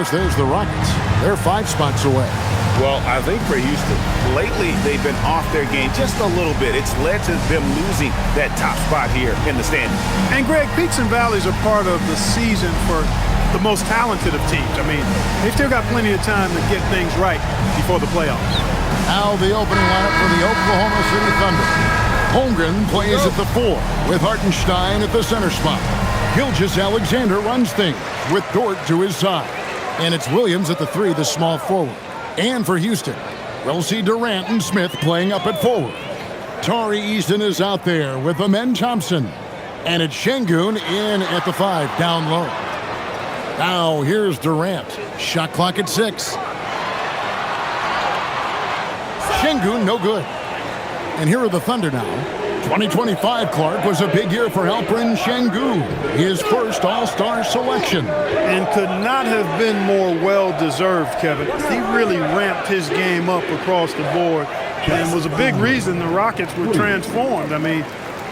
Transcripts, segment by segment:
course, there's the Rockets. They're 5 spots away. Well, I think for Houston, lately they've been off their game just a little bit. It's led to them losing that top spot here in the standings. And, Greg, peaks and valleys are part of the season for the most talented of teams. I mean, they've still got plenty of time to get things right before the playoffs. Now the opening lineup for the Oklahoma City Thunder. Holmgren plays at the 4 with Hartenstein at the center spot. Gilgeous-Alexander runs things with Dort to his side. And it's Williams at the 3, the small forward. And for Houston, we'll see Durant and Smith playing up at forward. Tari Eason is out there with Amen Thompson. And it's Şengün in at the 5, down low. Now here's Durant. Shot clock at 6. Şengün no good. And here are the Thunder now. 2025, Clark, was a big year for Alperen Şengün, his first All-Star selection. And could not have been more well-deserved, Kevin. He really ramped his game up across the board and was a big reason the Rockets were transformed. I mean,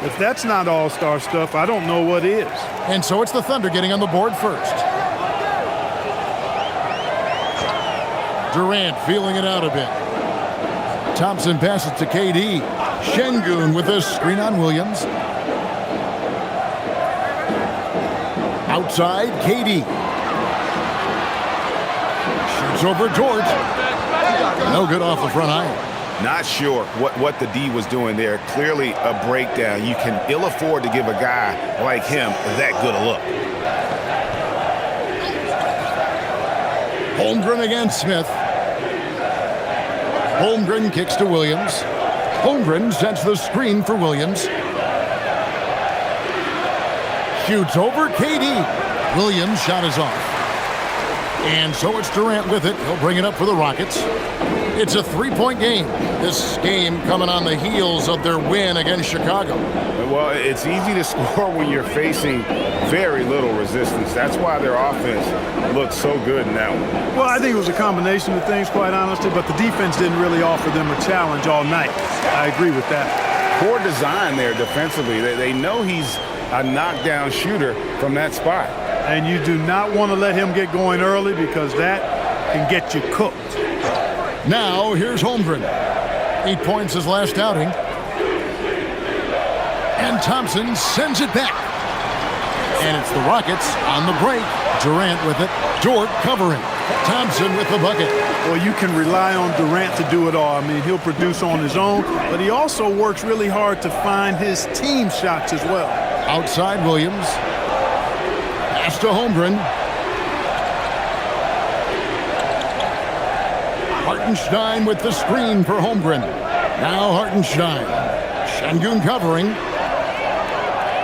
if that's not All-Star stuff, I don't know what is. And so it's the Thunder getting on the board first. Durant feeling it out a bit. Thompson passes to KD. Şengün with a screen on Williams. Outside, KD. Shoots over Dort. No good off the front iron. Not sure what the D was doing there. Clearly a breakdown. You can ill afford to give a guy like him that good a look. Holmgren against Smith. Holmgren kicks to Williams. Holmgren sets the screen for Williams. Shoots over KD. Williams' shot is off. And so it's Durant with it. He'll bring it up for the Rockets. It's a 3-point game. This game coming on the heels of their win against Chicago. Well, it's easy to score when you're facing very little resistance. That's why their offense looks so good in that one. Well, I think it was a combination of things, quite honestly, but the defense didn't really offer them a challenge all night. I agree with that. Poor design there defensively. They know he's a knockdown shooter from that spot. And you do not want to let him get going early because that can get you cooked. Now, here's Holmgren. 8 points his last outing. And Thompson sends it back. And it's the Rockets on the break. Durant with it. Dort covering. Thompson with the bucket. Well, you can rely on Durant to do it all. I mean, he'll produce on his own, but he also works really hard to find his team shots as well. Outside Williams. Pass to Holmgren. Hartenstein with the screen for Holmgren. Now Hartenstein. Şengün covering.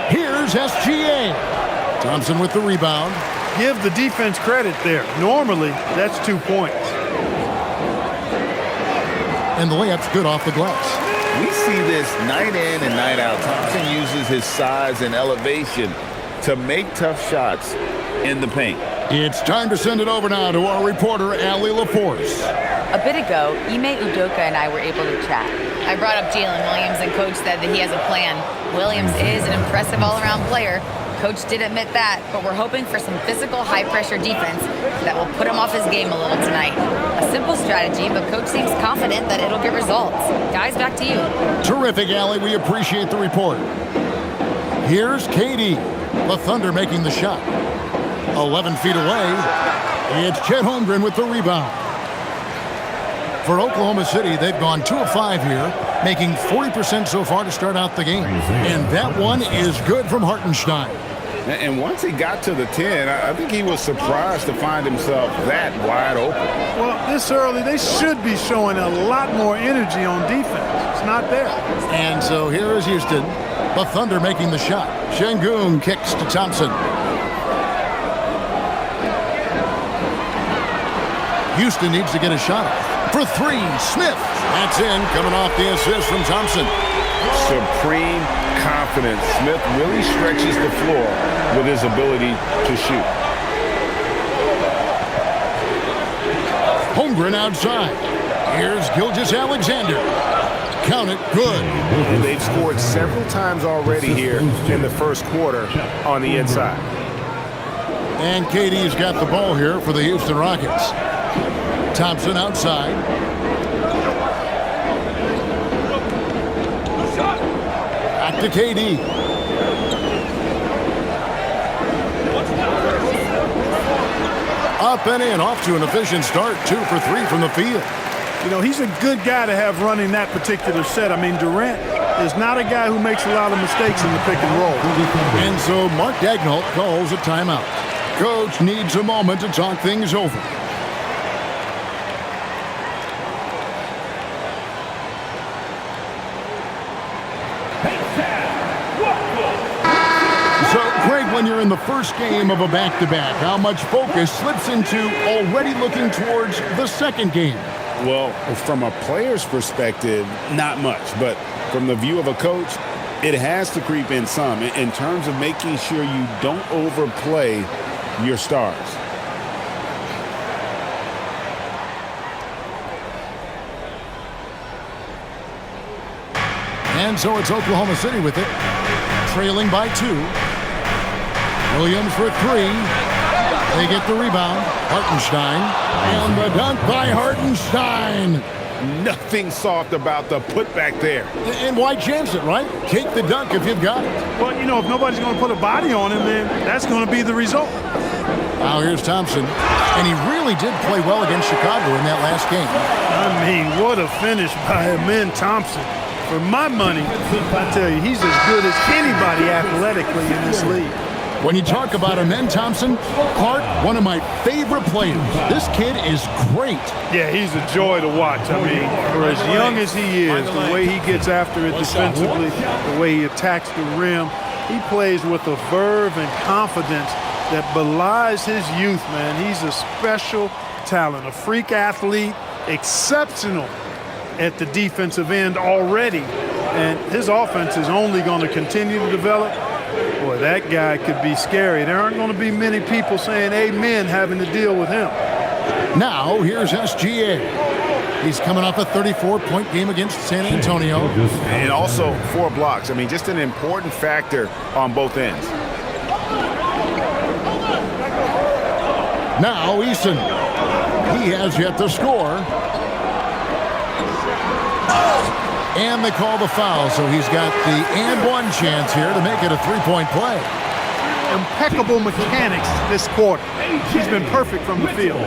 Here's SGA. Thompson with the rebound. Give the defense credit there. Normally, that's 2 points. And the layup's good off the glass. We see this night in and night out. Thompson uses his size and elevation to make tough shots in the paint. It's time to send it over now to our reporter, Allie LaForce. A bit ago, Ime Udoka and I were able to chat. I brought up Jalen Williams, and Coach said that he has a plan. Williams is an impressive all-around player. Coach did admit that, but we're hoping for some physical, high-pressure defense that will put him off his game a little tonight. A simple strategy, but Coach seems confident that it'll get results. Guys, back to you. Terrific, Allie. We appreciate the report. Here's KD. The Thunder making the shot. 11 feet away. It's Chet Holmgren with the rebound. For Oklahoma City, they've gone 2 of 5 here, making 40% so far to start out the game. And that one is good from Hartenstein. And once he got to the 10, I think he was surprised to find himself that wide open. Well, this early, they should be showing a lot more energy on defense. It's not there. And so here is Houston. The Thunder making the shot. Şengün kicks to Thompson. Houston needs to get a shot off. For 3, Smith. That's in, coming off the assist from Thompson. Supreme confidence. Smith really stretches the floor with his ability to shoot. Holmgren outside. Here's Gilgeous-Alexander. Count it, good. And they've scored several times already here in the first quarter on the inside. And KD's got the ball here for the Houston Rockets. Thompson outside. Back to KD. Up and in, off to an efficient start. 2 for 3 from the field. You know, he's a good guy to have running that particular set. I mean, Durant is not a guy who makes a lot of mistakes in the pick and roll. And so Mark Daigneault calls a timeout. Coach needs a moment to talk things over. So, Craig, when you're in the first game of a back-to-back, how much focus slips into already looking towards the second game? Well, from a player's perspective, not much. But from the view of a coach, it has to creep in some in terms of making sure you don't overplay your stars. And so it's Oklahoma City with it, trailing by 2. Williams for 3. They get the rebound. Hartenstein. And the dunk by Hartenstein. Nothing soft about the putback there. And why chance it, right? Take the dunk if you've got it. Well, you know, if nobody's going to put a body on him, then that's going to be the result. Now here's Thompson. And he really did play well against Chicago in that last game. I mean, what a finish by Amen Thompson. For my money, I tell you, he's as good as anybody athletically in this league. When you talk about Amen Thompson, Clark, one of my favorite players. This kid is great. Yeah, he's a joy to watch. I mean, for as young as he is, the way he gets after it defensively, the way he attacks the rim, he plays with a verve and confidence that belies his youth, man. He's a special talent, a freak athlete, exceptional at the defensive end already. And his offense is only going to continue to develop. Boy, that guy could be scary. There aren't going to be many people saying amen having to deal with him. Now, here's SGA. He's coming off a 34-point game against San Antonio. And also 4 blocks. I mean, just an important factor on both ends. Now, Eason. He has yet to score. And they call the foul, so he's got the and one chance here to make it a 3-point play. Impeccable mechanics this quarter. He's been perfect from the field.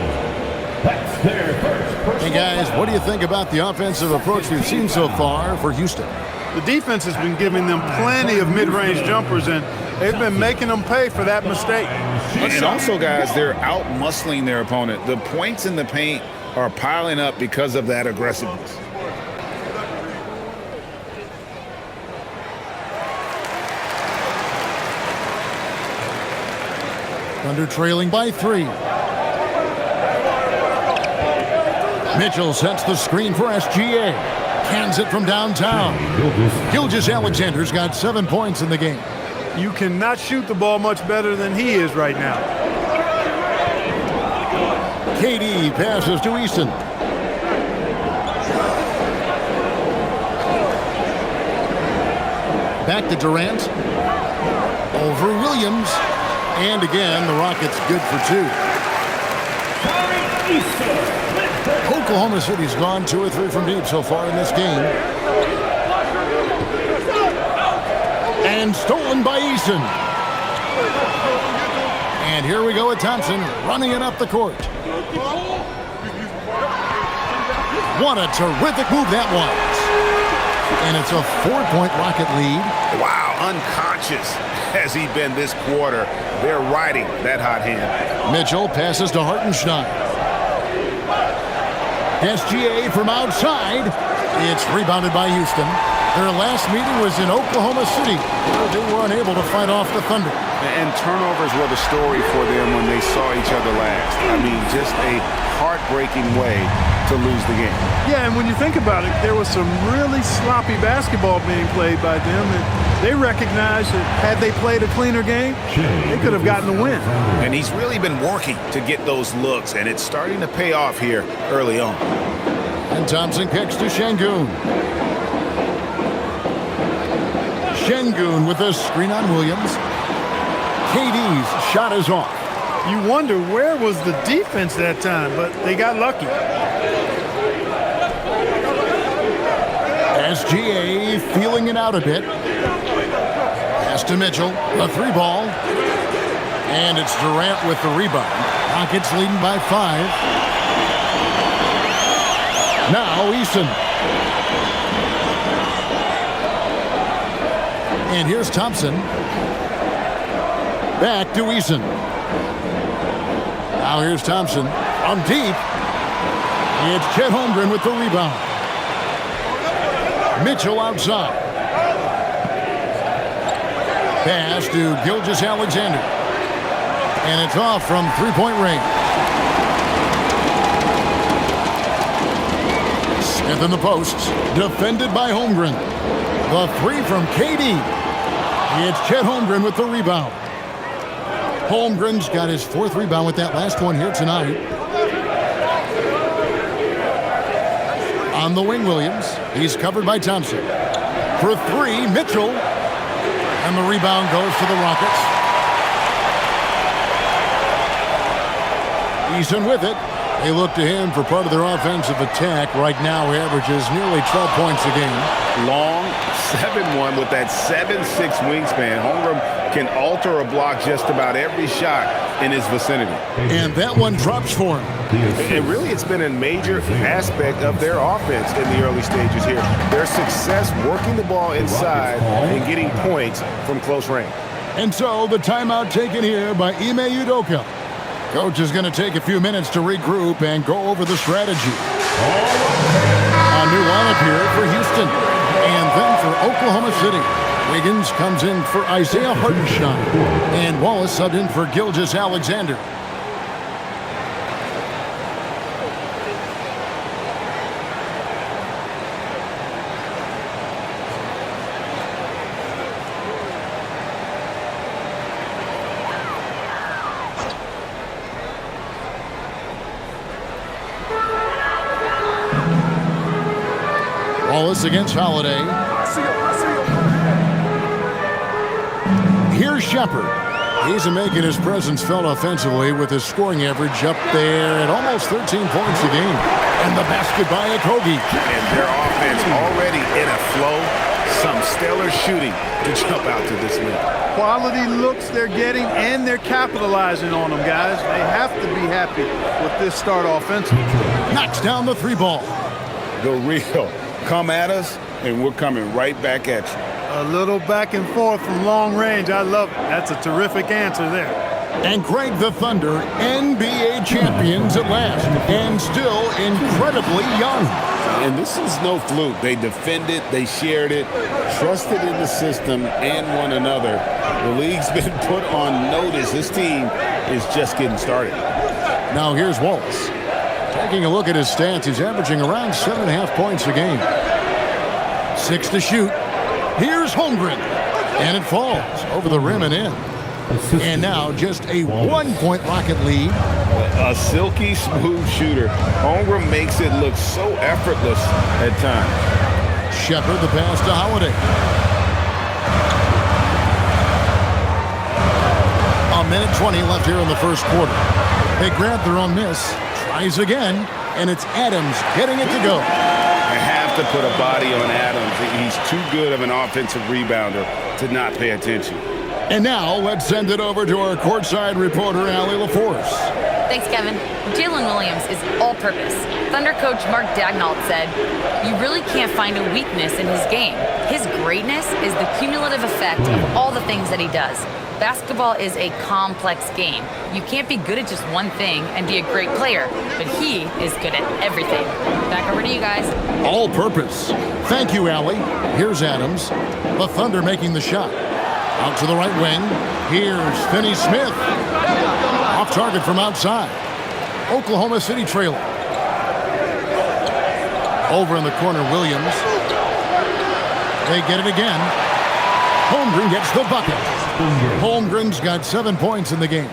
Hey, guys, what do you think about the offensive approach we've seen so far for Houston? The defense has been giving them plenty of mid-range jumpers, and they've been making them pay for that mistake. And also, guys, they're out-muscling their opponent. The points in the paint are piling up because of that aggressiveness. Thunder trailing by 3. Mitchell sets the screen for SGA. Cans it from downtown. Gilgeous-Alexander's got 7 points in the game. You cannot shoot the ball much better than he is right now. KD passes to Eason. Back to Durant. Over Williams. And again, the Rockets good for 2. Oklahoma City's gone 2 or 3 from deep so far in this game. And stolen by Eason. And here we go with Thompson running it up the court. What a terrific move that was. And it's a 4-point Rocket lead. Wow, unconscious has he been this quarter. They're riding that hot hand. Mitchell passes to Hartenstein. SGA from outside. It's rebounded by Houston. Their last meeting was in Oklahoma City, where they were unable to fight off the Thunder. And turnovers were the story for them when they saw each other last. I mean, just a heartbreaking way to lose the game. Yeah, and when you think about it, there was some really sloppy basketball being played by them, and they recognized that had they played a cleaner game, they could have gotten the win. And he's really been working to get those looks, and it's starting to pay off here early on. And Thompson kicks to Şengün. Şengün with a screen on Williams. KD's shot is off. You wonder where was the defense that time, but they got lucky. SGA feeling it out a bit. Pass to Mitchell, a 3-ball. And it's Durant with the rebound. Rockets leading by 5. Now Eason. And here's Thompson. Back to Eason. Now here's Thompson from deep. It's Chet Holmgren with the rebound. Mitchell outside. Pass to Gilgeous-Alexander. And it's off from three-point range. Smith in the posts. Defended by Holmgren. The 3 from KD. It's Chet Holmgren with the rebound. Holmgren's got his 4th rebound with that last one here tonight. On the wing, Williams. He's covered by Thompson. For 3, Mitchell. And the rebound goes to the Rockets. Eason with it. They look to him for part of their offensive attack. Right now, he averages nearly 12 points a game. Long 7-1 with that 7'6" wingspan. Holmgren can alter a block just about every shot in his vicinity. And that one drops for him. And really, it's been a major aspect of their offense in the early stages here. Their success working the ball inside and getting points from close range. And so the timeout taken here by Ime Udoka. Coach is going to take a few minutes to regroup and go over the strategy. A new lineup here for Houston. And then for Oklahoma City. Wiggins comes in for Isaiah Hartenstein. And Wallace subbed in for Gilgeous-Alexander. Wallace against Holiday. Here's Shepard. He's making his presence felt offensively with his scoring average up there at almost 13 points a game. And the basket by Okogie. And their offense already in a flow. Some stellar shooting to jump out to this league. Quality looks they're getting, and they're capitalizing on them, guys. They have to be happy with this start offensively. Knocks down the 3-ball. Go real. Come at us, and we're coming right back at you. A little back and forth from long range. I love it. That's a terrific answer there. And Greg, the Thunder, NBA champions at last, and still incredibly young. And this is no fluke. They defended, they shared it, trusted in the system and one another. The league's been put on notice. This team is just getting started. Now here's Wallace. Taking a look at his stats, he's averaging around 7.5 points a game. 6 to shoot. Here's Holmgren. And it falls over the rim and in. And now just a 1-point Rocket lead. A silky smooth shooter. Holmgren makes it look so effortless at times. Shepard the pass to Holiday. A minute 20 left here in the first quarter. They grab their own miss. Tries again. And it's Adams getting it to go. I have to put a body on Adams. He's too good of an offensive rebounder to not pay attention. And now let's send it over to our courtside reporter, Allie LaForce. Thanks, Kevin. Jalen Williams is all-purpose. Thunder coach Mark Daigneault said, "You really can't find a weakness in his game. His greatness is the cumulative effect of all the things that he does. Basketball is a complex game. You can't be good at just one thing and be a great player, but he is good at everything." Back over to you guys. All purpose. Thank you, Allie. Here's Adams. The Thunder making the shot. Out to the right wing. Here's Finney-Smith. Off target from outside. Oklahoma City trailing. Over in the corner, Williams. They get it again. Holmgren gets the bucket. Holmgren's got 7 points in the game.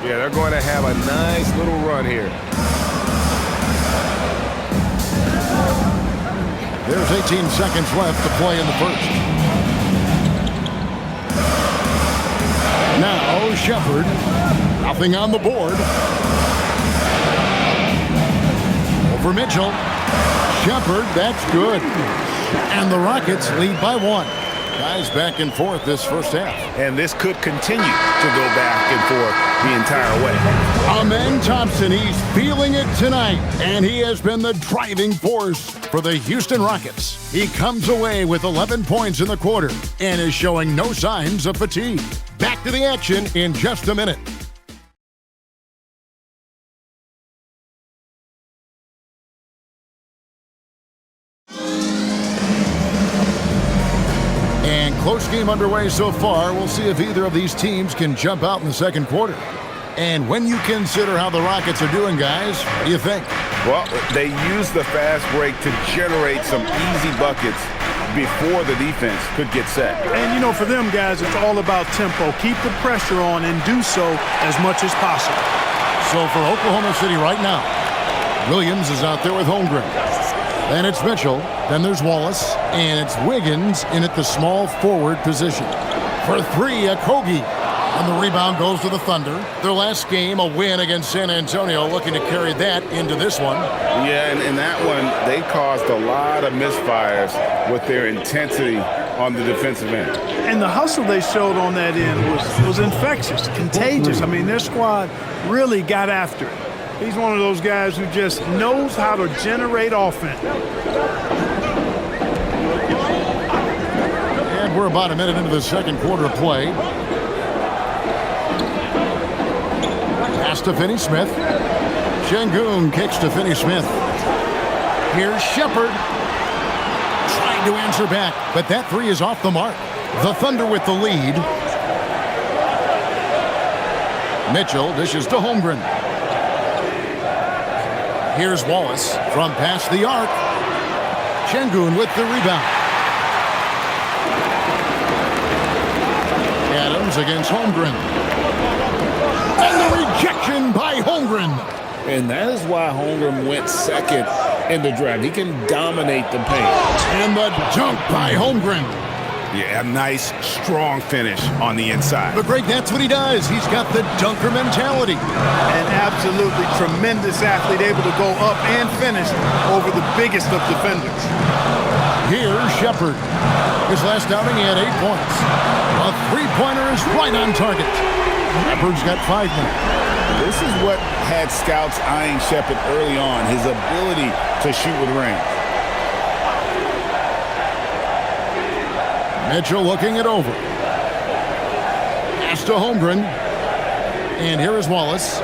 Yeah, they're going to have a nice little run here. There's 18 seconds left to play in the first. Now Shepard Nothing on the board. Over Mitchell. Shepard, that's good. And the Rockets lead by 1. Guys back and forth this first half. And this could continue to go back and forth the entire way. Amen Thompson, he's feeling it tonight, and he has been the driving force for the Houston Rockets. He comes away with 11 points in the quarter and is showing no signs of fatigue. Back to the action in just a minute. Close game underway so far. We'll see if either of these teams can jump out in the second quarter. And when you consider how the Rockets are doing, guys, what do you think? Well, they use the fast break to generate some easy buckets before the defense could get set. And, you know, for them guys, it's all about tempo. Keep the pressure on and do so as much as possible. So for Oklahoma City right now, Williams is out there with Holmgren. Then it's Mitchell, then there's Wallace, and it's Wiggins in at the small forward position. For 3, Okogie. And the rebound goes to the Thunder. Their last game, a win against San Antonio, looking to carry that into this one. Yeah, and in that one, they caused a lot of misfires with their intensity on the defensive end. And the hustle they showed on that end was infectious, contagious. I mean, their squad really got after it. He's one of those guys who just knows how to generate offense. And we're about a minute into the second quarter of play. Pass to Finney-Smith. Şengün kicks to Finney-Smith. Here's Shepard. Trying to answer back, but that 3 is off the mark. The Thunder with the lead. Mitchell dishes to Holmgren. Here's Wallace from past the arc. Şengün with the rebound. Adams against Holmgren. And the rejection by Holmgren. And that is why Holmgren went second in the draft. He can dominate the paint. And the dunk by Holmgren. Yeah, a nice, strong finish on the inside. But Greg, that's what he does. He's got the dunker mentality. An absolutely tremendous athlete, able to go up and finish over the biggest of defenders. Here's Shepard. His last outing, he had 8 points. A three-pointer is right on target. Shepard's got 5 now. This is what had scouts eyeing Shepard early on, his ability to shoot with range. Mitchell looking it over. Pass to Holmgren. And here is Wallace.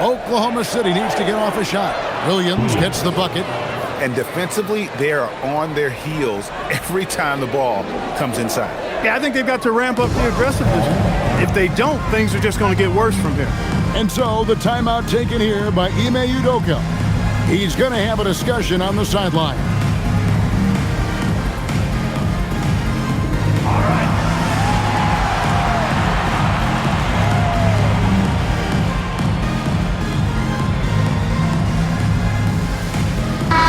Oklahoma City needs to get off a shot. Williams gets the bucket. And defensively, they are on their heels every time the ball comes inside. Yeah, I think they've got to ramp up the aggressiveness. If they don't, things are just going to get worse from here. And so the timeout taken here by Ime Udoka. He's going to have a discussion on the sideline.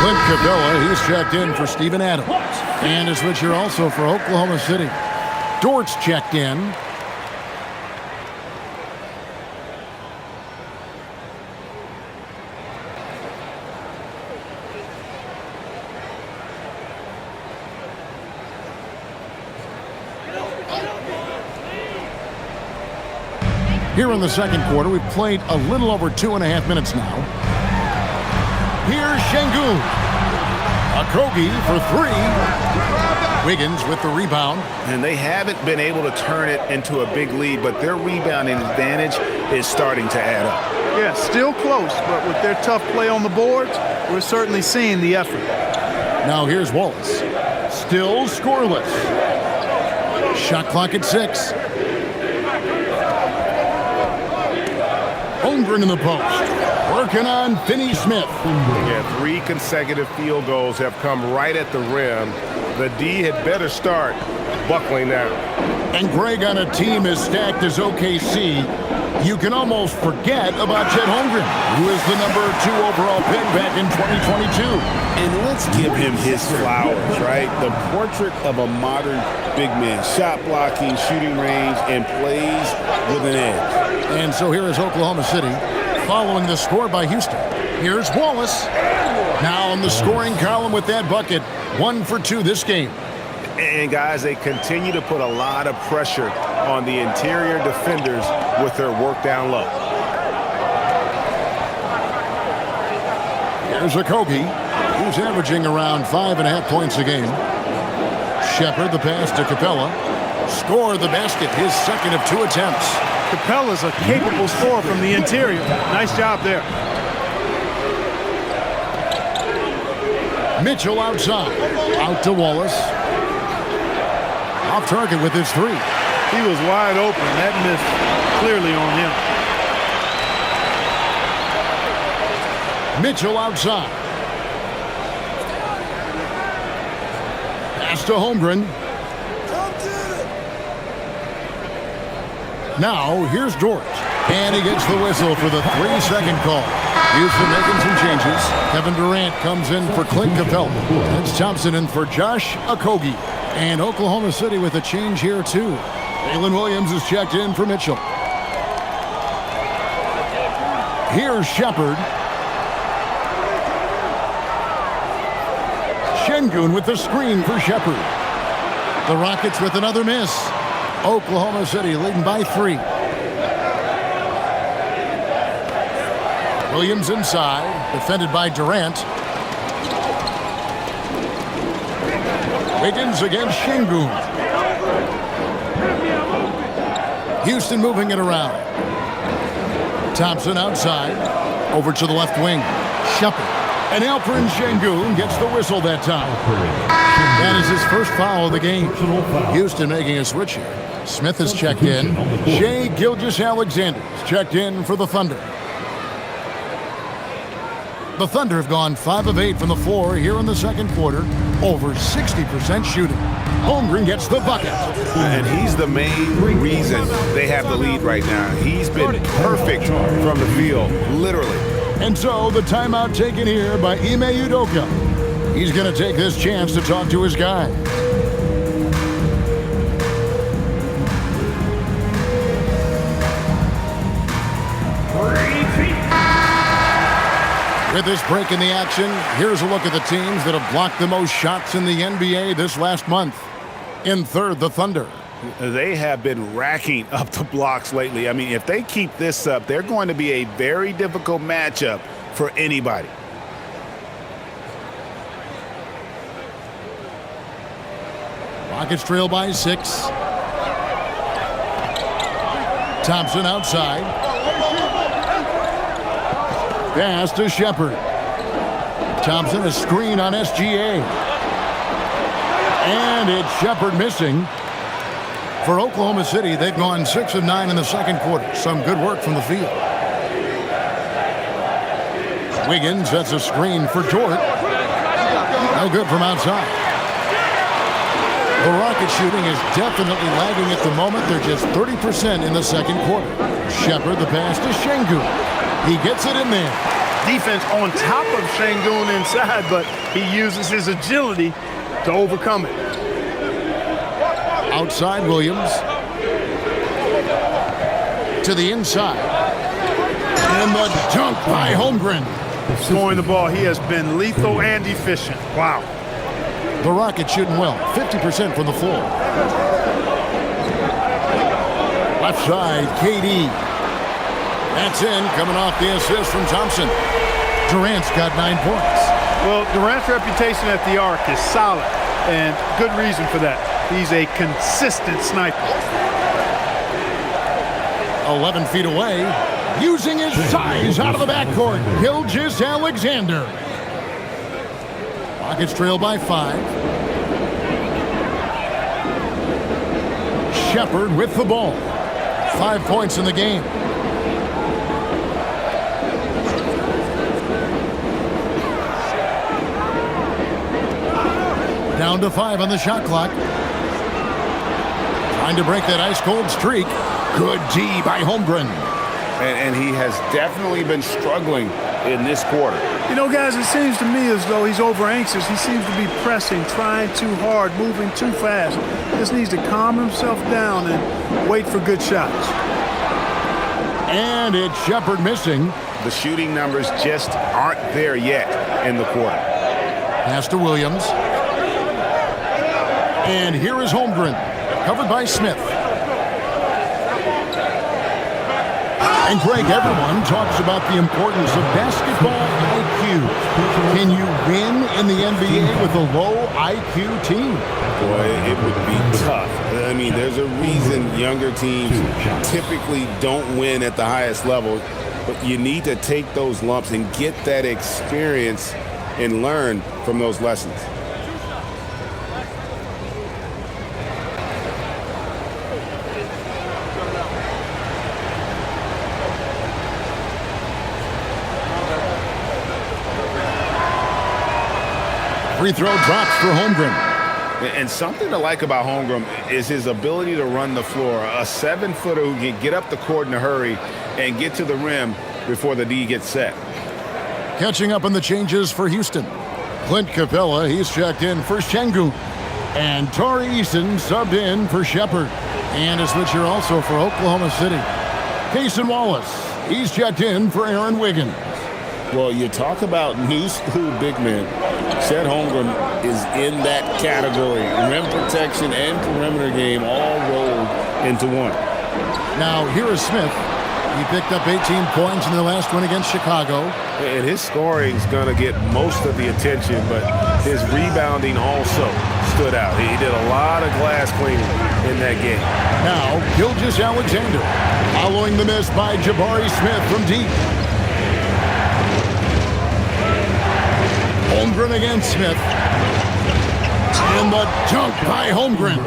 Clint Capella, he's checked in for Steven Adams. And a switcher also for Oklahoma City. Dort's checked in. Here in the second quarter, we've played a little over 2.5 minutes now. Here's Şengün. Okogie for 3. Wiggins with the rebound. And they haven't been able to turn it into a big lead, but their rebounding advantage is starting to add up. Yeah, still close, but with their tough play on the boards, we're certainly seeing the effort. Now here's Wallace. Still scoreless. Shot clock at 6. Holmgren in the post. Working on Finney-Smith. Yeah, 3 consecutive field goals have come right at the rim. The D had better start buckling now. And Greg, on a team as stacked as OKC, You can almost forget about Chet Holmgren, who is the number 2 overall pick back in 2022. And let's give him his flowers, right? The portrait of a modern big man. Shot blocking, shooting range, and plays with an edge. And so here is Oklahoma City following the score by Houston. Here's Wallace. Now on the scoring column with that bucket. 1 for 2 this game. And, guys, they continue to put a lot of pressure on the interior defenders with their work down low. Here's Okogie, who's averaging around 5.5 points a game. Shepard, the pass to Capella. Score the basket, his second of 2 attempts. Capella's a capable scorer from the interior. Nice job there. Mitchell outside. Out to Wallace. Off target with his 3. He was wide open. That missed clearly on him. Mitchell outside. Pass to Holmgren. Now here's Dort. And he gets the whistle for the 3-second call. Houston making some changes. Kevin Durant comes in for Clint Capella. It's Thompson in for Josh Okogie. And Oklahoma City with a change here, too. Jalen Williams is checked in for Mitchell. Here's Shepard. Şengün with the screen for Shepard. The Rockets with another miss. Oklahoma City leading by 3. Williams inside, defended by Durant. Wiggins against Şengün. Houston moving it around. Thompson outside. Over to the left wing. Shepard. And Alperen Şengün gets the whistle that time. That is his first foul of the game. Houston making a switch here. Smith is checked in. Shai Gilgeous-Alexander is checked in for the Thunder. The Thunder have gone 5 of 8 from the floor here in the second quarter. Over 60% shooting. Holmgren gets the bucket. And he's the main reason they have the lead right now. He's been perfect from the field, literally. And so the timeout taken here by Ime Udoka. He's going to take this chance to talk to his guy. With this break in the action, here's a look at the teams that have blocked the most shots in the NBA this last month. In third, the Thunder. They have been racking up the blocks lately. I mean, if they keep this up, they're going to be a very difficult matchup for anybody. Rockets trail by 6. Thompson outside. Pass to Shepard. Thompson a screen on SGA. And it's Shepard missing. For Oklahoma City, they've gone 6 of 9 in the second quarter. Some good work from the field. Wiggins sets a screen for Dort. No good from outside. The Rockets shooting is definitely lagging at the moment. They're just 30% in the second quarter. Shepard the pass to Şengün. He gets it in there. Defense on top of Şengün inside, but he uses his agility to overcome it. Outside Williams. To the inside. And the dunk by Holmgren. Scoring the ball, he has been lethal and efficient. Wow. The Rockets shooting well, 50% from the floor. Left side, KD. That's in, coming off the assist from Thompson. Durant's got 9 points. Well, Durant's reputation at the arc is solid, and good reason for that. He's a consistent sniper. 11 feet away, using his size out of the backcourt. Gilgeous-Alexander. Rockets trail by 5. Shepard with the ball. 5 points in the game. Down to 5 on the shot clock. Trying to break that ice-cold streak. Good D by Holmgren. And he has definitely been struggling in this quarter. You know, guys, it seems to me as though he's over anxious. He seems to be pressing, trying too hard, moving too fast. Just needs to calm himself down and wait for good shots. And it's Shepherd missing. The shooting numbers just aren't there yet in the quarter. Pass to Williams. And here is Holmgren, covered by Smith. And Greg, everyone talks about the importance of basketball IQ. Can you win in the NBA with a low IQ team? Boy, it would be tough. I mean, there's a reason younger teams typically don't win at the highest level, but you need to take those lumps and get that experience and learn from those lessons. Free throw drops for Holmgren. And something to like about Holmgren is his ability to run the floor. A 7-footer who can get up the court in a hurry and get to the rim before the D gets set. Catching up on the changes for Houston. Clint Capella, he's checked in for Şengün. And Tari Eason subbed in for Shepherd. And a switcher also for Oklahoma City. Cason Wallace, he's checked in for Aaron Wiggins. Well, you talk about new school big men. Chet Holmgren is in that category. Rim protection and perimeter game all rolled into one. Now, here is Smith. He picked up 18 points in the last one against Chicago. And his scoring is going to get most of the attention, but his rebounding also stood out. He did a lot of glass cleaning in that game. Now, Gilgeous-Alexander, following the miss by Jabari Smith from deep. Holmgren against Smith. And the dunk by Holmgren.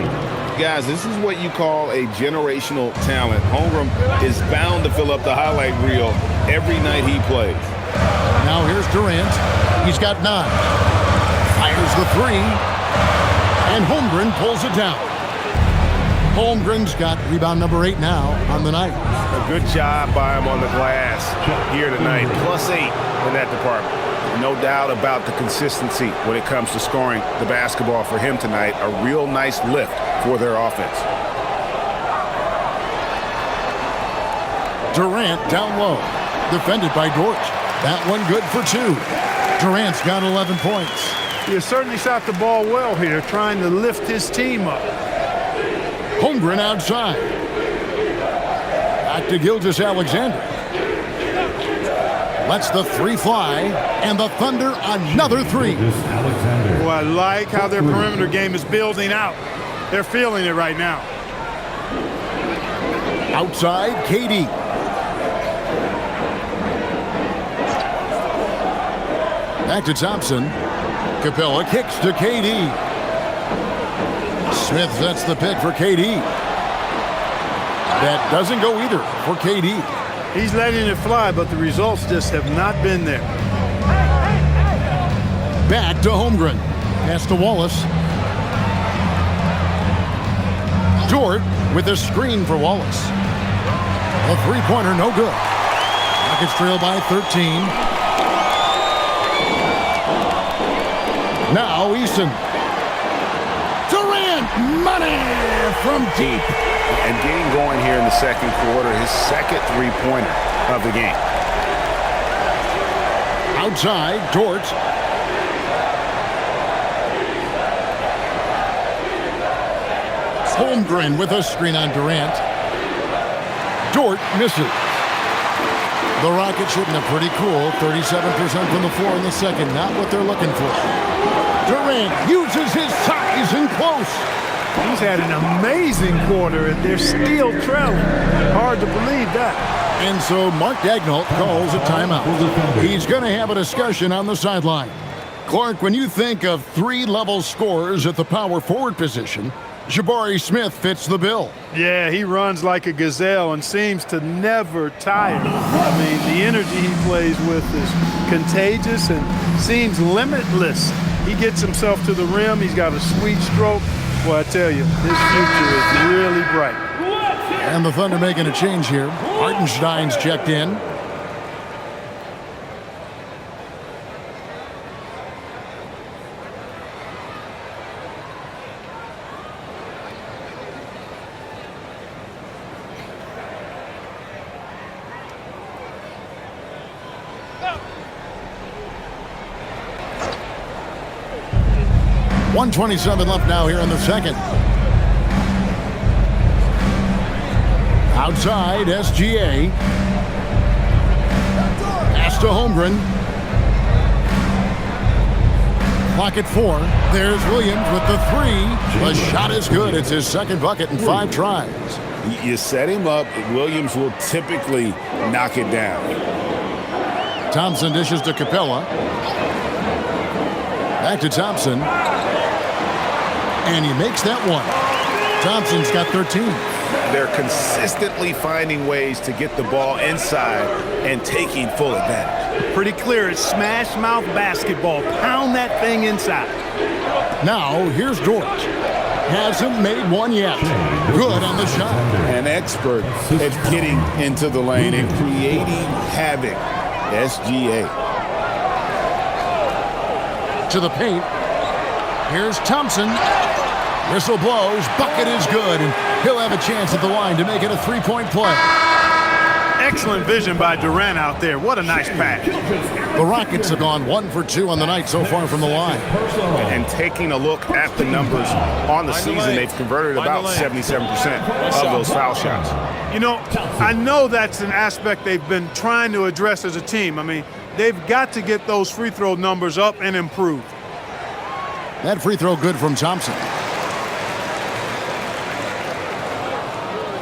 Guys, this is what you call a generational talent. Holmgren is bound to fill up the highlight reel every night he plays. Now here's Durant. He's got 9. Fires the 3. And Holmgren pulls it down. Holmgren's got rebound number 8 now on the night. A good job by him on the glass here tonight. +8 in that department. No doubt about the consistency when it comes to scoring the basketball for him tonight. A real nice lift for their offense. Durant down low. Defended by Dort. That one good for 2. Durant's got 11 points. He has certainly shot the ball well here, trying to lift his team up. Holmgren outside. Back to Gilgeous-Alexander. Lets the 3 fly, and the Thunder another 3. Well, I like how their perimeter game is building out. They're feeling it right now. Outside, KD. Back to Thompson. Capella kicks to KD. Smith sets the pick for KD. That doesn't go either for KD. He's letting it fly, but the results just have not been there. Back to Holmgren. Pass to Wallace. Dort with a screen for Wallace. A 3-pointer, no good. Rockets trail by 13. Now Eason. Durant, money from deep. And getting going here in the second quarter, his second 3-pointer of the game. Outside, Dort. Holmgren with a screen on Durant. Dort misses. The Rockets shooting a pretty cool 37% from the floor in the second. Not what they're looking for. Durant uses his size and close. He's had an amazing quarter, and they're still trailing. Hard to believe that. And so Mark Daigneault calls a timeout. He's going to have a discussion on the sideline. Clark, when you think of 3-level scorers at the power forward position, Jabari Smith fits the bill. Yeah, he runs like a gazelle and seems to never tire. I mean, the energy he plays with is contagious and seems limitless. He gets himself to the rim. He's got a sweet stroke. Well, I tell you, his future is really bright. And the Thunder making a change here. Hartenstein's checked in. .127 left now here in the second. Outside, SGA. Pass to Holmgren. Clock at 4. There's Williams with the 3. The shot is good. It's his second bucket in 5 tries. You set him up, Williams will typically knock it down. Thompson dishes to Capella. Back to Thompson. And he makes that one. Thompson's got 13. They're consistently finding ways to get the ball inside and taking full advantage. Pretty clear. It's smash mouth basketball. Pound that thing inside. Now, here's Dort. Hasn't made one yet. Good on the shot. An expert at getting into the lane and creating havoc. SGA. To the paint. Here's Thompson. Whistle blows. Bucket is good. And he'll have a chance at the line to make it a 3-point play. Excellent vision by Durant out there. What a nice pass. The Rockets have gone 1 for 2 on the night so far from the line. And taking a look at the numbers on the season, they've converted about 77% of those foul shots. You know, I know that's an aspect they've been trying to address as a team. I mean, they've got to get those free throw numbers up and improve. That free throw good from Thompson.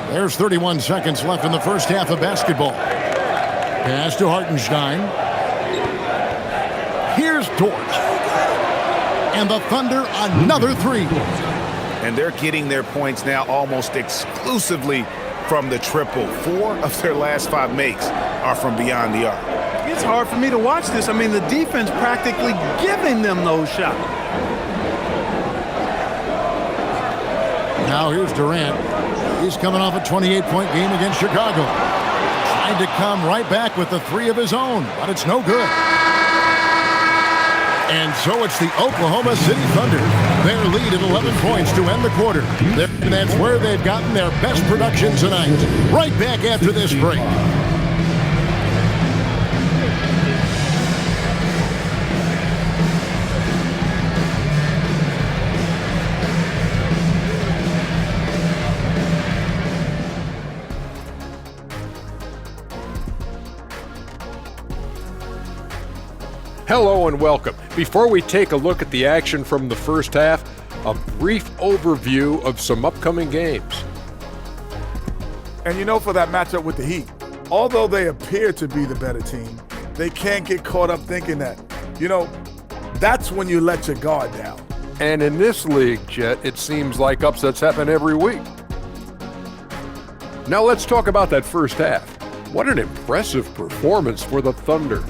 There's 31 seconds left in the first half of basketball. Pass to Hartenstein. Here's Dort. And the Thunder another 3. And they're getting their points now almost exclusively from the triple. 4 of their last 5 makes are from beyond the arc. It's hard for me to watch this. I mean, the defense practically giving them those shots. Now here's Durant. He's coming off a 28-point game against Chicago. Trying to come right back with the 3 of his own, but it's no good. And so it's the Oklahoma City Thunder. Their lead at 11 points to end the quarter. And that's where they've gotten their best production tonight. Right back after this break. Hello and welcome. Before we take a look at the action from the first half, a brief overview of some upcoming games. And you know, for that matchup with the Heat, although they appear to be the better team, they can't get caught up thinking that. You know, that's when you let your guard down. And in this league, Jet, it seems like upsets happen every week. Now let's talk about that first half. What an impressive performance for the Thunder.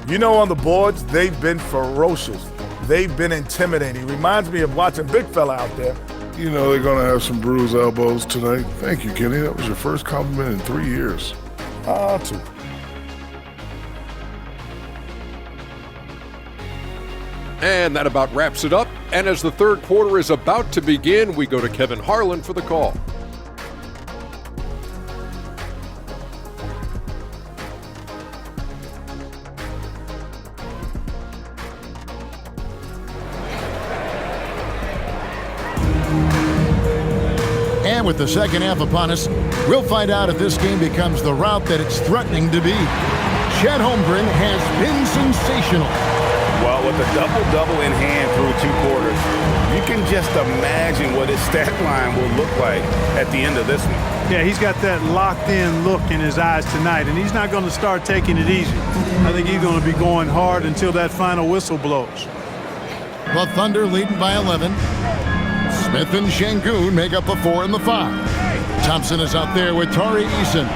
You know, on the boards, they've been ferocious. They've been intimidating. Reminds me of watching Big Fella out there. You know they're going to have some bruised elbows tonight. Thank you, Kenny. That was your first compliment in 3 years. Two. And that about wraps it up. And as the third quarter is about to begin, we go to Kevin Harlan for the call. And with the second half upon us, we'll find out if this game becomes the route that it's threatening to be. Chet Holmgren has been sensational. Well, with a double-double in hand through 2 quarters, you can just imagine what his stat line will look like at the end of this one. Yeah, he's got that locked-in look in his eyes tonight, and he's not going to start taking it easy. I think he's going to be going hard until that final whistle blows. The Thunder leading by 11. Smith and Şengün make up the 4 and the 5. Thompson is out there with Tari Eason.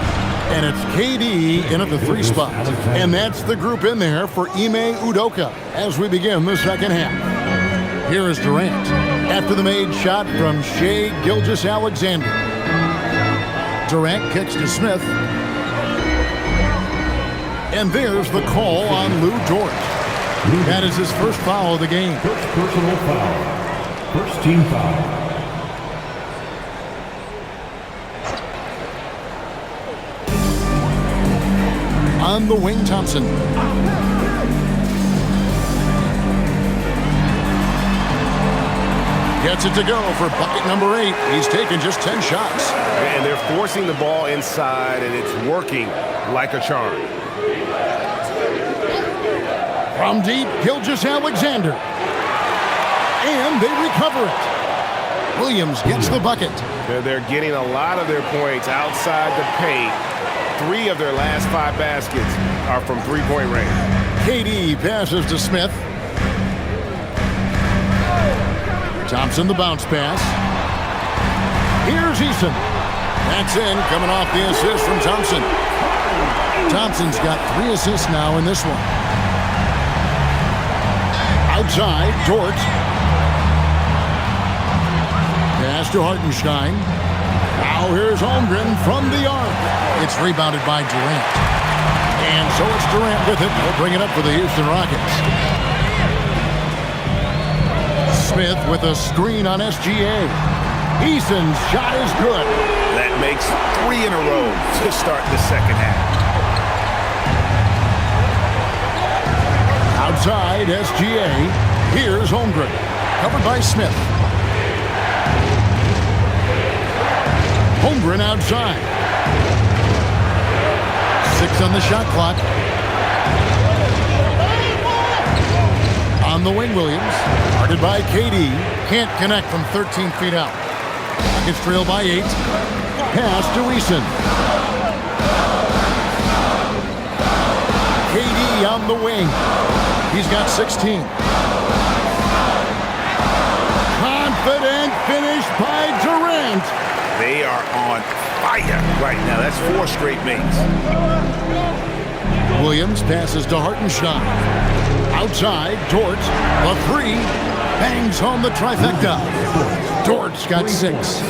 And it's KD in at the 3 spot. And that's the group in there for Ime Udoka as we begin the second half. Here is Durant after the made shot from Shai Gilgeous-Alexander. Durant kicks to Smith. And there's the call on Lou Dort. That is his first foul of the game. First personal foul. First team foul. On the wing, Thompson. Gets it to go for bucket number 8. He's taken just 10 shots. And they're forcing the ball inside, and it's working like a charm. From deep, Gilgeous-Alexander. And they recover it. Williams gets the bucket. They're getting a lot of their points outside the paint. 3 of their last 5 baskets are from three-point range. KD passes to Smith. Thompson the bounce pass. Here's Eason. That's in, coming off the assist from Thompson. Thompson's got 3 assists now in this one. Outside, Dort. Pass to Hartenstein. Now here's Holmgren from the arc. It's rebounded by Durant. And so it's Durant with it. They'll bring it up for the Houston Rockets. Smith with a screen on SGA. Eason's shot is good. That makes 3 in a row to start the second half. Outside, SGA. Here's Holmgren. Covered by Smith. Holmgren outside. 6 on the shot clock. On the wing, Williams. Guarded by KD. Can't connect from 13 feet out. Rockets trail by 8. Pass to Eason. KD on the wing. He's got 16. Confident finish by Durant. They are on fire right now. That's 4 straight makes. Williams passes to Hartenstein. Outside, Dort, the 3, bangs home the trifecta. Dort's got 6.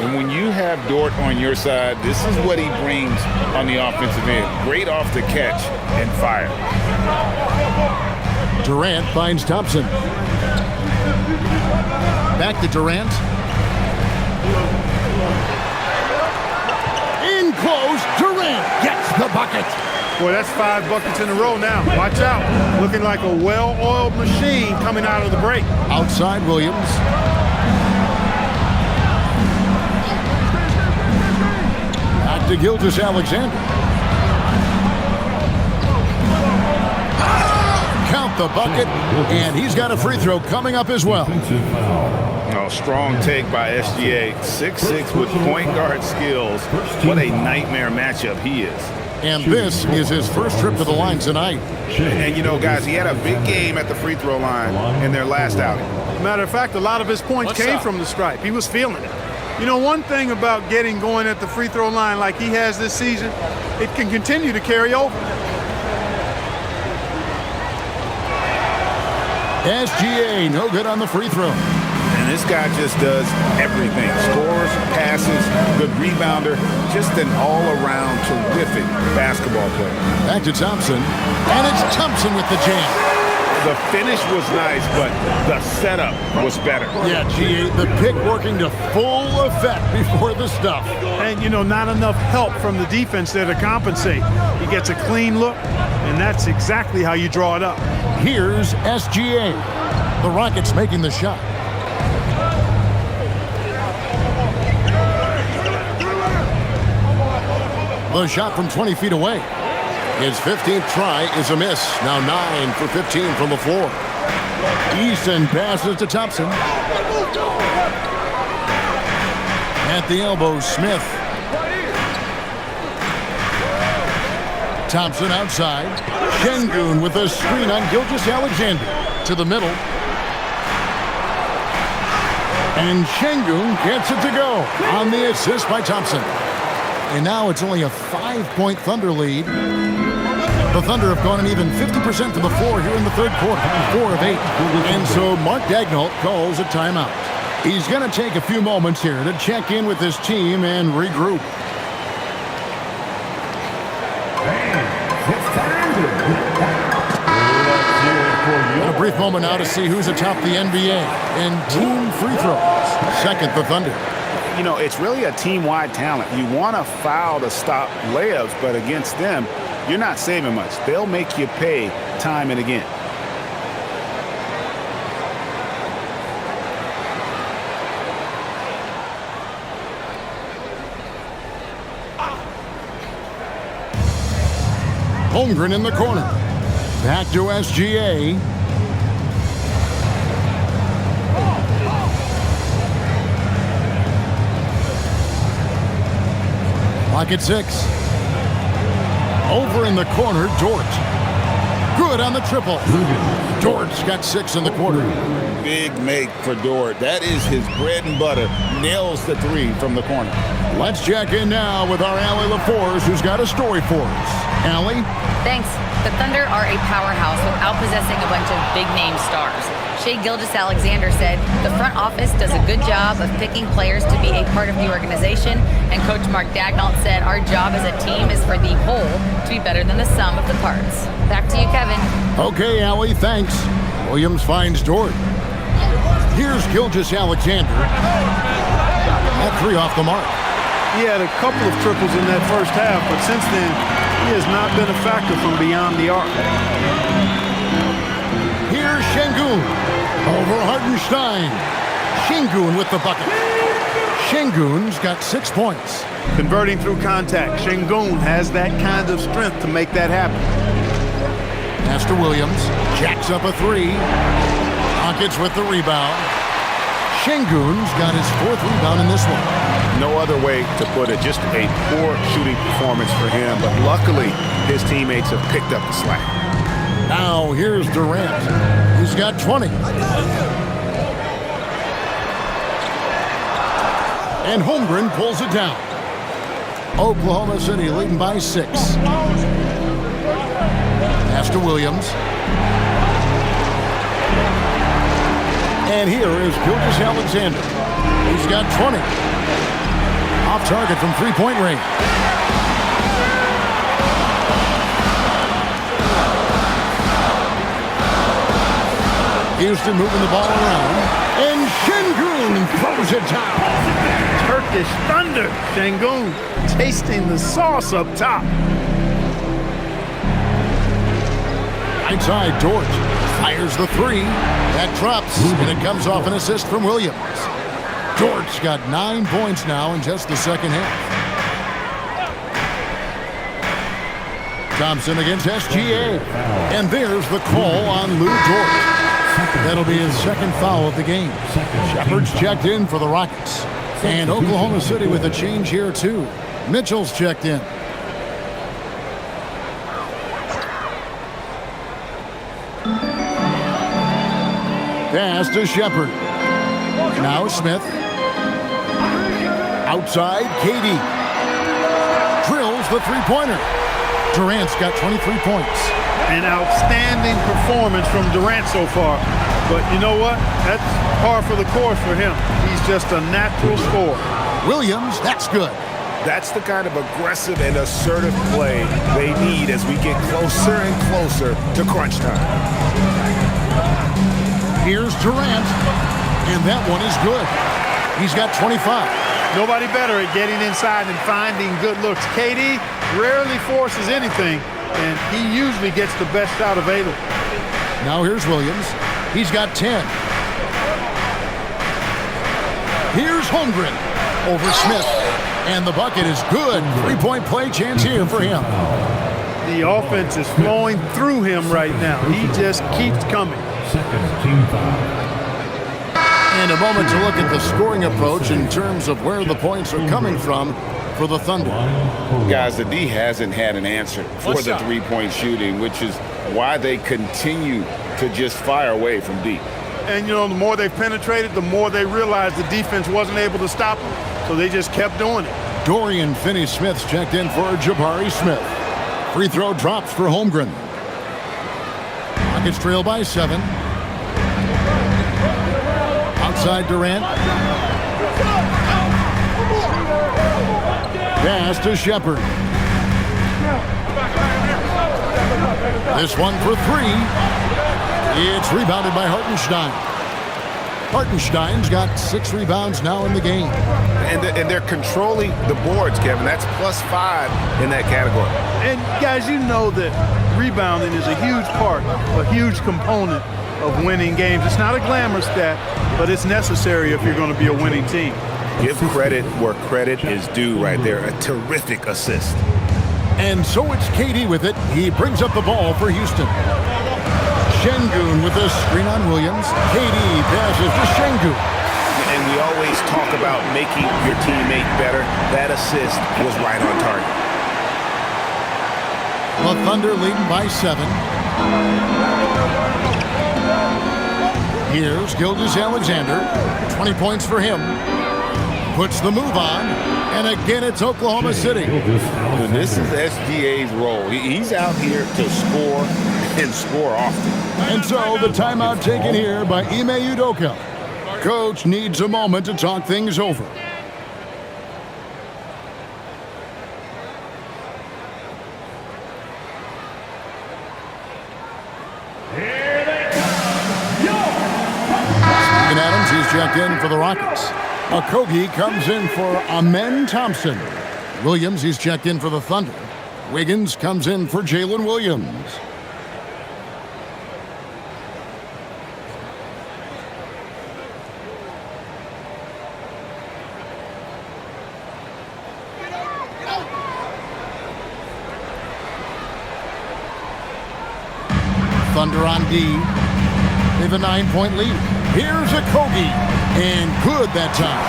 And when you have Dort on your side, this is what he brings on the offensive end. Great off the catch and fire. Durant finds Thompson. Back to Durant. In close, Durant gets the bucket. Boy, that's 5 buckets in a row now. Watch out. Looking like a well-oiled machine coming out of the break. Outside, Williams. Back to Gilgeous-Alexander. Count the bucket, and he's got a free throw coming up as well. Oh, strong take by SGA. 6'6" with point guard skills. What a nightmare matchup he is. And this is his first trip to the line tonight. And, you know, guys, he had a big game at the free throw line in their last outing. Matter of fact, a lot of his points came from the stripe. He was feeling it. You know, one thing about getting going at the free throw line like he has this season, it can continue to carry over. SGA, no good on the free throw. And this guy just does everything. Scores, passes, good rebounder. Just an all-around terrific basketball player. Back to Thompson. And it's Thompson with the jam. The finish was nice, but the setup was better. Yeah, G8, the pick working to full effect before the stuff. And, you know, not enough help from the defense there to compensate. He gets a clean look, and that's exactly how you draw it up. Here's SGA. The Rockets making the shot. The shot from 20 feet away. His 15th try is a miss. Now 9 for 15 from the floor. Eason passes to Thompson. At the elbow, Smith. Thompson outside. Şengün with a screen on Gilgeous-Alexander. To the middle. And Şengün gets it to go on the assist by Thompson. And now it's only a 5-point Thunder lead. The Thunder have gone an even 50% to the floor here in the third quarter, 4 of 8. And so Mark Daigneault calls a timeout. He's going to take a few moments here to check in with his team and regroup. brief moment now to see who's atop the NBA in team free throws. Second, the Thunder. You know, it's really a team-wide talent. You want to foul to stop layups, but against them, you're not saving much. They'll make you pay time and again. Holmgren in the corner. Back to SGA. Lock at 6. Over in the corner, Dort. Good on the triple. Dort's got 6 in the quarter. Big make for Dort. That is his bread and butter. Nails the 3 from the corner. Let's check in now with our Allie LaForce, who's got a story for us. Allie? Thanks. The Thunder are a powerhouse without possessing a bunch of big-name stars. Shai Gilgeous-Alexander said, the front office does a good job of picking players to be a part of the organization, and Coach Mark Daigneault said, our job as a team is for the whole to be better than the sum of the parts. Back to you, Kevin. Okay, Allie, thanks. Williams finds Dort. Here's Gilgeous-Alexander. That 3 off the mark. He had a couple of triples in that first half, but since then, he has not been a factor from beyond the arc. Here's Şengün over Hartenstein. Şengün with the bucket. Şengün's got 6 points. Converting through contact, Şengün has that kind of strength to make that happen. Pass to Williams. Jacks up a 3. Rockets with the rebound. Şengün's got his 4th rebound in this one. No other way to put it, just a poor shooting performance for him, but luckily his teammates have picked up the slack. Now here's Durant. He's got 20. And Holmgren pulls it down. Oklahoma City leading by 6. Pass to Williams. And here is Gilgeous-Alexander. He's got 20. Off target from three-point range. Houston moving the ball around. And Şengün throws it down. Turkish Thunder. Şengün tasting the sauce up top. Right side, Dort fires the 3. That drops, and it comes off an assist from Williams. Dort's got 9 points now in just the second half. Thompson against SGA. And there's the call on Lou Dort. That'll be his 2nd foul of the game. Shepard's checked in for the Rockets. And Oklahoma City with a change here, too. Mitchell's checked in. Pass to Shepard. Now Smith. Outside, KD. Drills the 3-pointer. Durant's got 23 points. An outstanding performance from Durant so far. But you know what? That's par for the course for him. He's just a natural scorer. Williams, that's good. That's the kind of aggressive and assertive play they need as we get closer and closer to crunch time. Here's Durant, and that one is good. He's got 25. Nobody better at getting inside and finding good looks. KD rarely forces anything, and he usually gets the best shot available. Now here's Williams. He's got 10. Here's Holmgren over Smith, and the bucket is good. 3-point play chance here for him. The offense is flowing through him right now. He just keeps coming. Second team foul. And a moment to look at the scoring approach in terms of where the points are coming from for the Thunder. Guys, the D hasn't had an answer for the 3-point shooting, which is why they continue to just fire away from deep. And, you know, the more they penetrated, the more they realized the defense wasn't able to stop them, so they just kept doing it. Dorian Finney-Smith's checked in for Jabari Smith. Free throw drops for Holmgren. Rockets trail by 7. Outside Durant. Pass to Shepard. This one for 3. It's rebounded by Hartenstein. Hartenstein's got 6 rebounds now in the game. And they're controlling the boards, Kevin. That's +5 in that category. And guys, you know that rebounding is a huge part, a huge component of winning games. It's not a glamour stat, but it's necessary if you're going to be a winning team. Give credit where credit is due right there. A terrific assist. And so it's KD with it. He brings up the ball for Houston. Şengün with the screen on Williams. KD passes to Şengün. And we always talk about making your teammate better. That assist was right on target. The Thunder leading by 7. Here's Gilgeous-Alexander. 20 points for him. Puts the move on. And again, it's Oklahoma City. And this is SGA's role. He's out here to score and score often. And so the timeout taken here by Ime Udoka. Coach needs a moment to talk things over. Steven Adams, he's checked in for the Rockets. Okogie comes in for Amen Thompson. Williams, he's checked in for the Thunder. Wiggins comes in for Jalen Williams. Thunder on D. They have a 9-point lead. Here's Okogie. And good that time.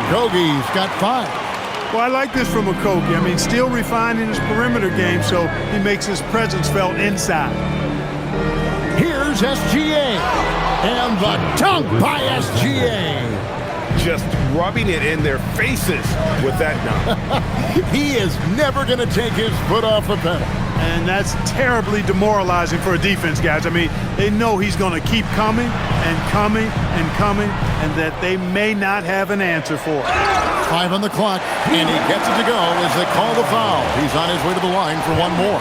Okogie's got 5. Well, I like this from Okogie. I mean, still refining his perimeter game, so he makes his presence felt inside. Here's SGA. And the dunk by SGA. Just rubbing it in their faces with that dunk. He is never going to take his foot off the pedal. And that's terribly demoralizing for a defense, guys. I mean, they know he's going to keep coming and coming and coming, and that they may not have an answer for it. 5 on the clock, and he gets it to go as they call the foul. He's on his way to the line for one more.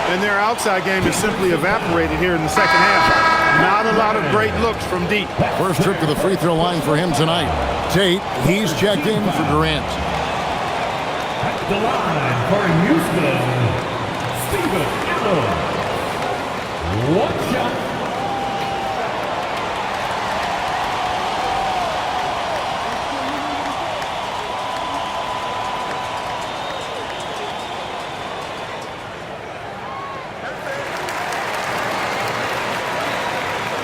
And their outside game is simply evaporated here in the second half. Not a lot of great looks from deep. First trip to the free throw line for him tonight. Tate, he's checked in for Durant. At the line for Houston, Steven Adams. One shot.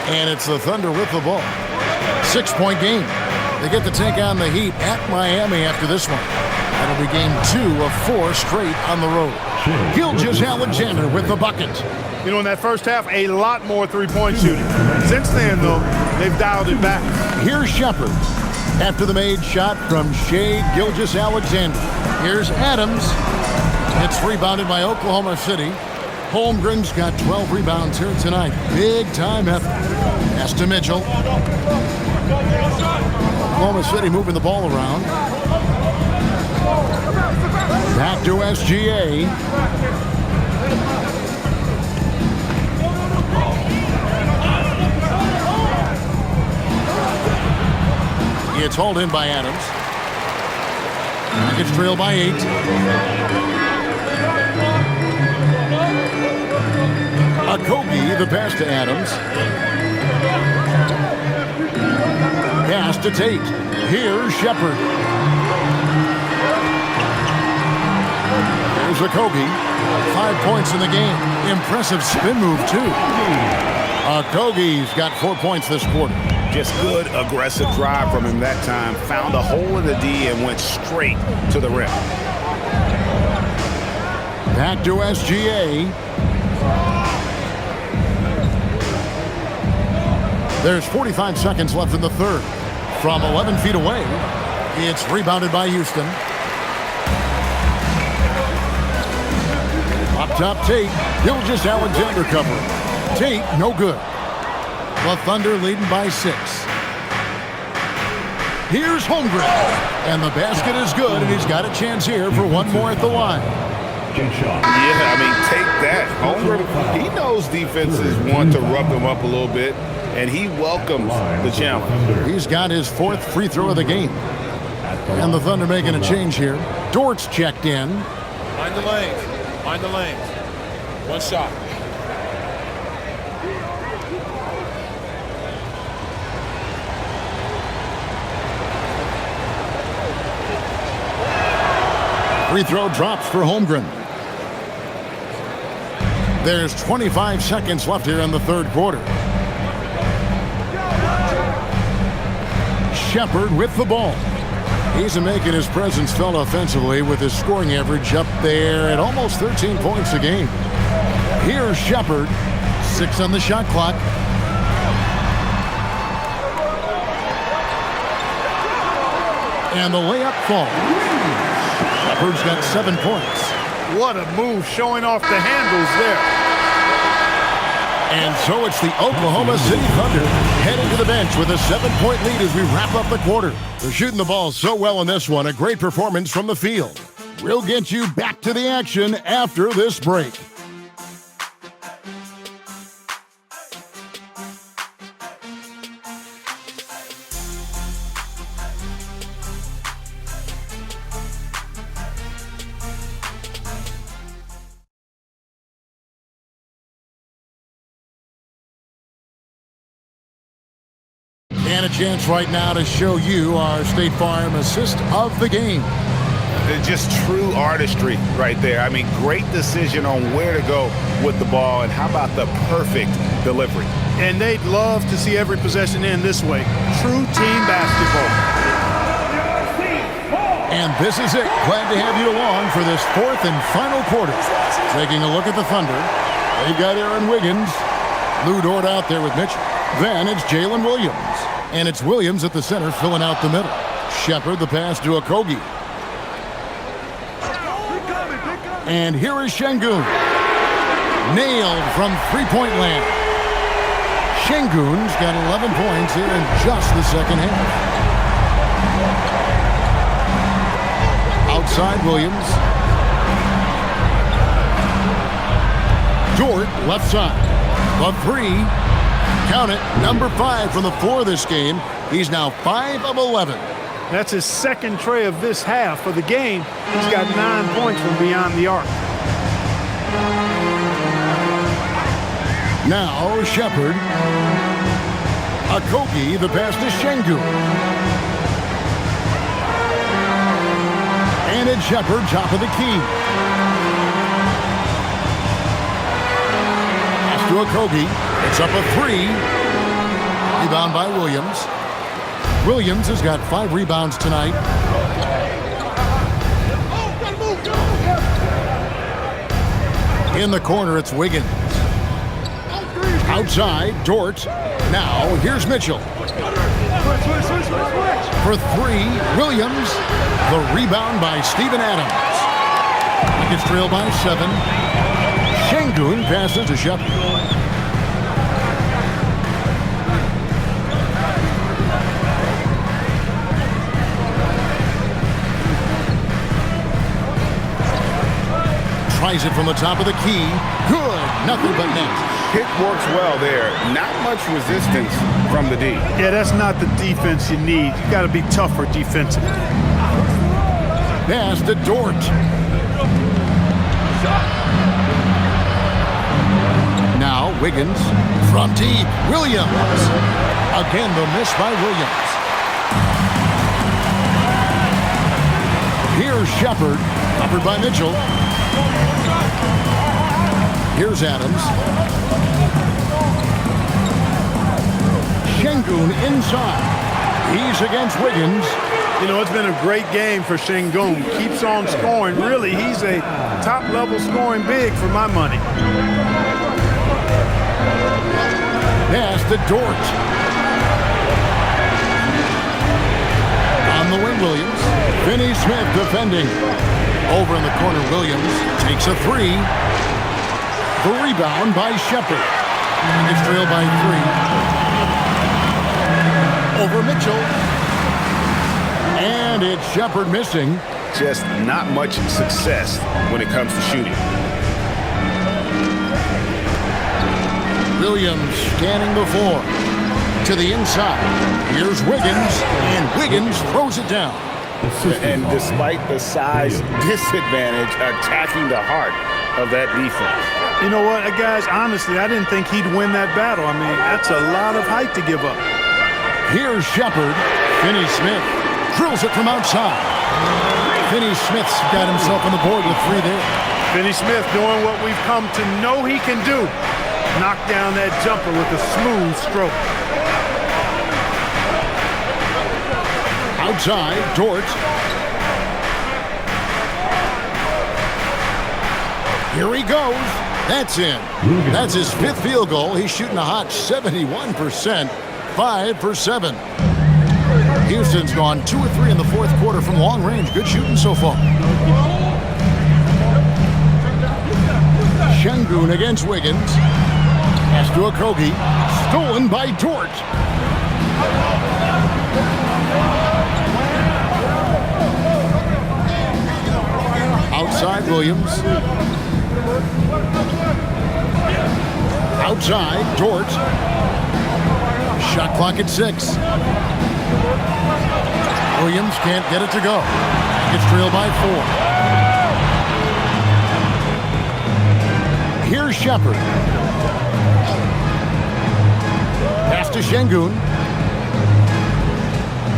And it's the Thunder with the ball. 6-point game. They get to take on the Heat at Miami after this one. That'll be game 2 of 4 straight on the road. Gilgeous-Alexander with the bucket. You know, in that first half, a lot more three-point shooting. Since then, though, they've dialed it back. Here's Shepard. After the made shot from Shai Gilgeous-Alexander. Here's Adams. It's rebounded by Oklahoma City. Holmgren's got 12 rebounds here tonight. Big-time effort. Pass to Mitchell. Oklahoma City moving the ball around. Back to SGA. It's hauled in by Adams. Nuggets trail by 8. Okogie, the pass to Adams. Pass to Tate. Here's Shepard. Here's Okogie. 5 points in the game. Impressive spin move, too. Okogie's got 4 points this quarter. Just good, aggressive drive from him that time. Found a hole in the D and went straight to the rim. Back to SGA. There's 45 seconds left in the third. From 11 feet away, it's rebounded by Houston. Up top, Tate. Gilgeous-Alexander covering. Tate, no good. The Thunder leading by 6. Here's Holmgren. And the basket is good, and he's got a chance here for one more at the line. second shot. Yeah, I mean, take that. Holmgren, he knows defenses want to rough him up a little bit, and he welcomes the challenge. He's got his 4th free throw of the game. And the Thunder making a change here. Dort's checked in. Mind the lanes. Mind the lanes. One shot. Free throw drops for Holmgren. There's 25 seconds left here in the 3rd quarter. Shepard with the ball. He's making his presence felt offensively with his scoring average up there at almost 13 points a game. Here's Shepard. 6 on the shot clock. And the layup falls. Shepard's got 7 points. What a move, showing off the handles there. And so it's the Oklahoma City Thunder heading to the bench with a 7-point lead as we wrap up the quarter. They're shooting the ball so well in this one. A great performance from the field. We'll get you back to the action after this break. And a chance right now to show you our State Farm assist of the game. Just true artistry right there. I mean, great decision on where to go with the ball, and how about the perfect delivery? And they'd love to see every possession end this way. True team basketball. And this is it. Glad to have you along for this 4th and final quarter. Taking a look at the Thunder. They've got Aaron Wiggins. Lou Dort out there with Mitchell. Then it's Jalen Williams. And it's Williams at the center filling out the middle. Shepard the pass to Okogie. And here is Şengün. Nailed from three-point land. Şengün's got 11 points here in just the second half. Outside Williams. Dort left side. The 3. Count it, number 5 from the floor this game. He's now 5 of 11. That's his 2nd tray of this half. For the game, he's got 9 points from beyond the arc. Now Shepard. Okogie, the pass to Şengün. And it's Shepard, top of the key. Pass to Okogie. It's up a 3. Rebound by Williams. Williams has got 5 rebounds tonight. In the corner, it's Wiggins. Outside, Dort. Now, here's Mitchell. For 3, Williams. The rebound by Steven Adams. Nuggets trail by 7. Şengün passes to Shepard. Tries it from the top of the key. Good. Nothing but net. Pick works well there. Not much resistance from the D. Yeah, that's not the defense you need. You got to be tougher defensively. Pass to Dort. Now Wiggins from deep. Williams. Again, the miss by Williams. Here's Shepard. Covered by Mitchell. Here's Adams. Şengün inside. He's against Wiggins. You know, it's been a great game for Şengün. Keeps on scoring. Really, he's a top-level scoring big for my money. Pass to Dort. On the wing, Williams. Finney Smith defending. Over in the corner, Williams takes a 3. The rebound by Shepard. It's trailed by 3. Over Mitchell. And it's Shepard missing. just not much success when it comes to shooting. Williams scanning the floor. To the inside. Here's Wiggins, and Wiggins throws it down. And despite the size disadvantage, attacking the heart of that defense. You know what, guys, honestly, I didn't think he'd win that battle. I mean, that's a lot of height to give up. Here's Shepard. Finney-Smith drills it from outside. Finney-Smith's got himself on the board with 3 there. Finney-Smith doing what we've come to know he can do. Knock down that jumper with a smooth stroke. Outside, Dort. Here he goes. That's in. That's his 5th field goal. He's shooting a hot 71%, 5 for 7. Houston's gone 2 or 3 in the 4th quarter from long range. Good shooting so far. Şengün against Wiggins. Pass to Okogie. Stolen by Dort. Outside Williams. Outside Dort. Shot clock at 6. Williams can't get it to go. Gets trailed by 4. Here's Shepard. Pass to Şengün.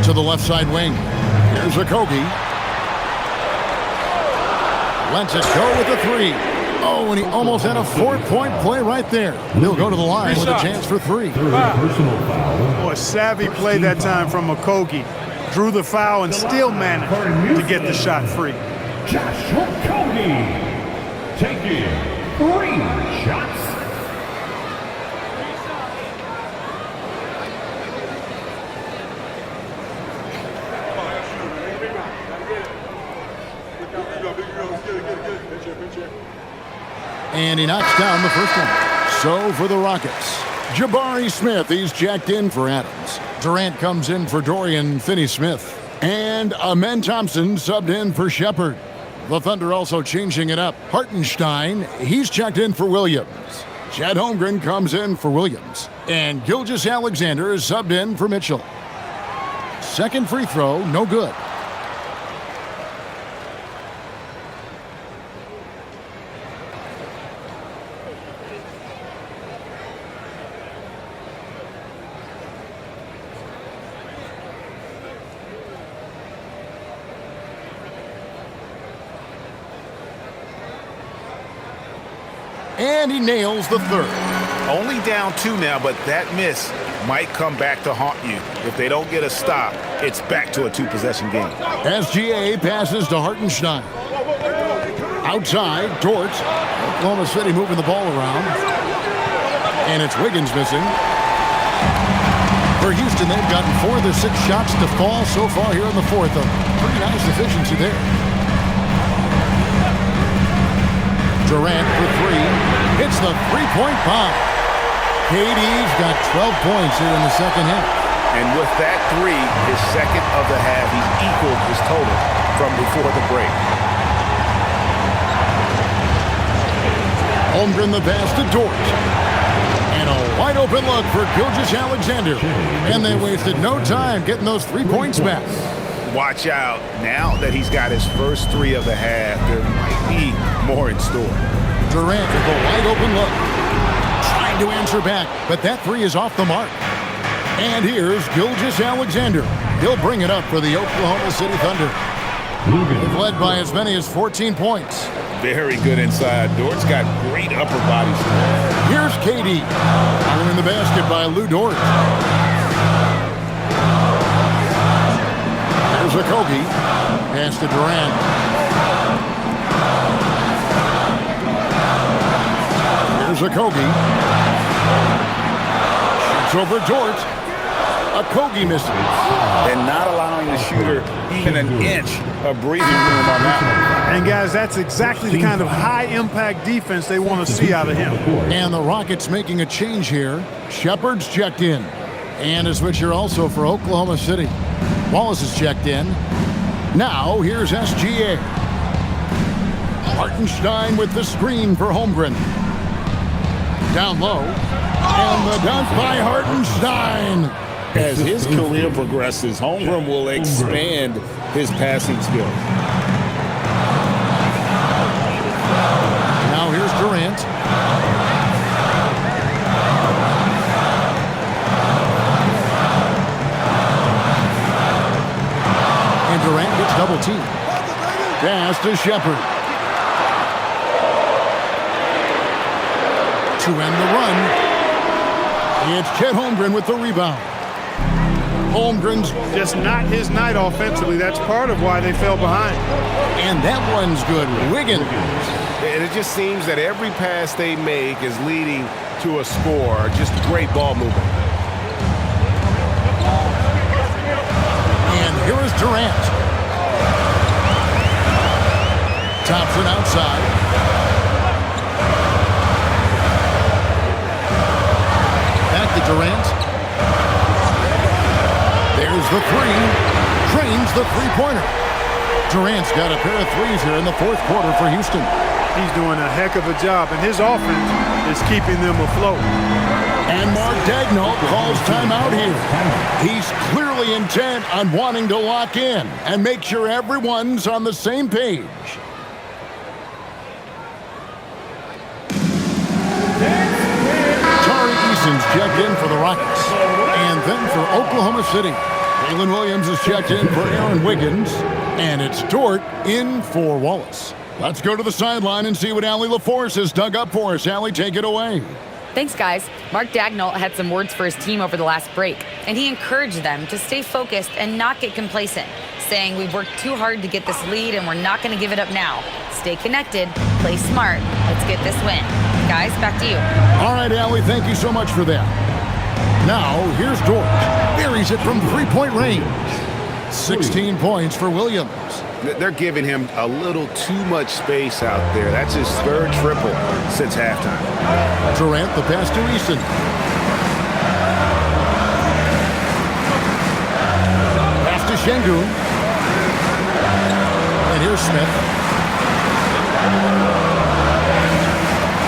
To the left side wing. Here's Okogie. Lets it go with the 3. Oh, and he almost had a 4-point play right there. He'll go to the line with a chance for 3. Boy, savvy play that time from Okogie. Drew the foul and still managed to get the shot free. Josh Okogie taking 3 shots. And he knocks down the first one. So for the Rockets, Jabari Smith, he's checked in for Adams. Durant comes in for Dorian Finney-Smith. And Amen Thompson subbed in for Shepard. The Thunder also changing it up. Hartenstein, he's checked in for Williams. Chet Holmgren comes in for Williams. And Gilgeous-Alexander is subbed in for Mitchell. Second free throw, no good. And he nails the 3rd. Only down 2 now, but that miss might come back to haunt you. If they don't get a stop, it's back to a 2-possession game. SGA passes to Hartenstein. Outside, Dort. Oklahoma City moving the ball around. And it's Wiggins missing. For Houston, they've gotten 4 of their 6 shots to fall so far here in the 4th. A pretty nice efficiency there. Durant for 3. Hits the 3-point bomb. KD's got 12 points here in the second half. And with that 3, his second of the half, he equaled his total from before the break. Holmgren the pass to Dort. And a wide open look for Gilgeous-Alexander. And they wasted no time getting those 3 points back. Watch out. Now that he's got his first 3 of the half, there might be more in store. Durant with a wide open look. Trying to answer back, but that 3 is off the mark. And here's Gilgeous-Alexander. He'll bring it up for the Oklahoma City Thunder. They've led by as many as 14 points. Very good inside. Dort's got great upper body strength. Here's KD. Found in the basket by Lou Dort. There's Okogie. Pass to Durant. Here's Okogie. Shoots over Dort. Okogie misses. And not allowing the shooter even an inch of breathing room on that one. And guys, that's exactly the kind of high-impact defense they want to see out of him. And the Rockets making a change here. Shepard's checked in. And a switcher also for Oklahoma City. Wallace is checked in. Now, here's SGA. Hartenstein with the screen for Holmgren. Down low. And the dunk by Hartenstein. As his career progresses, Holmgren will expand his passing skills. Now here's Durant. And Durant gets double teamed. Pass to Shepard. To end the run, it's Chet Holmgren with the rebound. Holmgren's just not his night offensively. That's part of why they fell behind. And that one's good. Wiggins. And it just seems that every pass they make is leading to a score. Just great ball movement. And here is Durant. Thompson outside. Back to Durant. There's the three. Drains the three-pointer. Durant's got a pair of threes here in the fourth quarter for Houston. He's doing a heck of a job, and his offense is keeping them afloat. And Mark Daigneault calls timeout here. He's clearly intent on wanting to lock in and make sure everyone's on the same page. Checked in for the Rockets. And then for Oklahoma City, Jalen Williams is checked in for Aaron Wiggins. And it's Dort in for Wallace. Let's go to the sideline and see what Allie LaForce has dug up for us. Allie, take it away. Thanks, guys. Mark Daigneault had some words for his team over the last break, and he encouraged them to stay focused and not get complacent, saying we've worked too hard to get this lead and we're not going to give it up now. Stay connected, play smart, let's get this win. Guys, back to you. All right, Allie, thank you so much for that. Now, here's Dort. Buries it from three-point range. 16 points for Williams. They're giving him a little too much space out there. That's his third triple since halftime. Durant, the pass to Easton. Pass to Şengün. And here's Smith.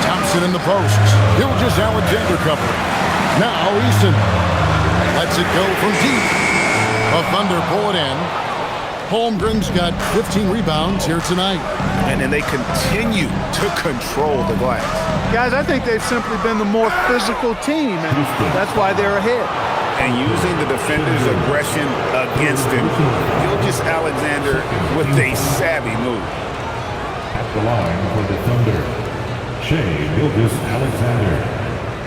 Thompson in the post. Gilgeous-Alexander cover. Now Easton lets it go from deep. The Thunder pull it in. Holmgren's got 15 rebounds here tonight. And then they continue to control the glass. Guys, I think they've simply been the more physical team, and that's why they're ahead. And using the defender's aggression against him, Gilgeous-Alexander with a savvy move. At the line for the Thunder, Shai Gilgeous-Alexander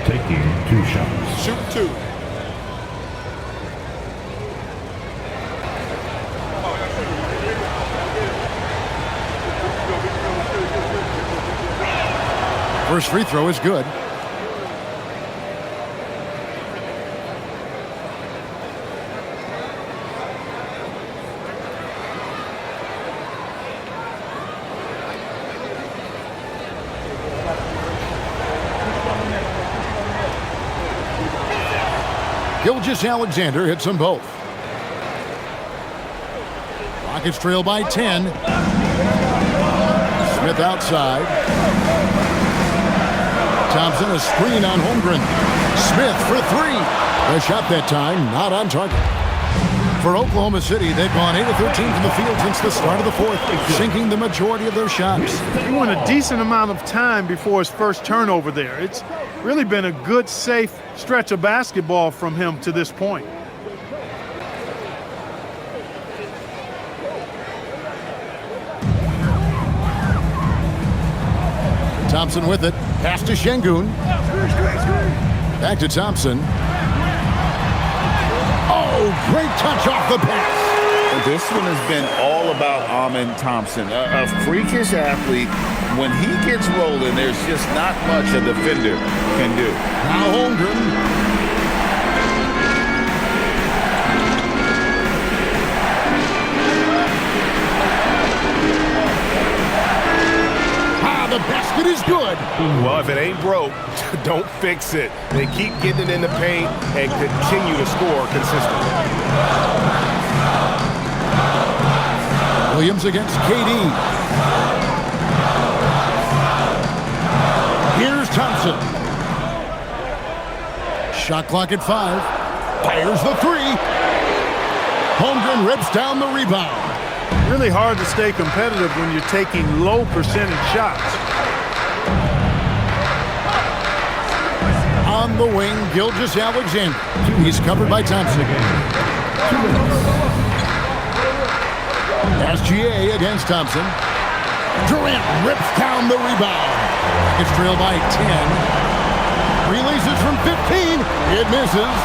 taking 2 shots. Shoot 2. First free throw is good. Gilgeous-Alexander hits them both. Rockets trail by 10. Smith outside. Thompson, a screen on Holmgren. Smith for 3. The shot that time, not on target. For Oklahoma City, they've gone 8 of 13 from the field since the start of the fourth, sinking the majority of their shots. He went a decent amount of time before his first turnover there. It's really been a good, safe stretch of basketball from him to this point. Thompson with it. Pass to Şengün. Back to Thompson. Oh, great touch off the pass. This one has been all about Amen Thompson, a freakish athlete. When he gets rolling, there's just not much a defender can do. Now Holmgren. The basket is good. Well, if it ain't broke, don't fix it. They keep getting it in the paint and continue to score consistently. Williams against KD. Here's Thompson. Shot clock at 5. Fires the 3. Holmgren rips down the rebound. Really hard to stay competitive when you're taking low percentage shots. On the wing, Gilgeous-Alexander. He's covered by Thompson. SGA against Thompson. Durant rips down the rebound. It's trailed by 10. Releases from 15. It misses.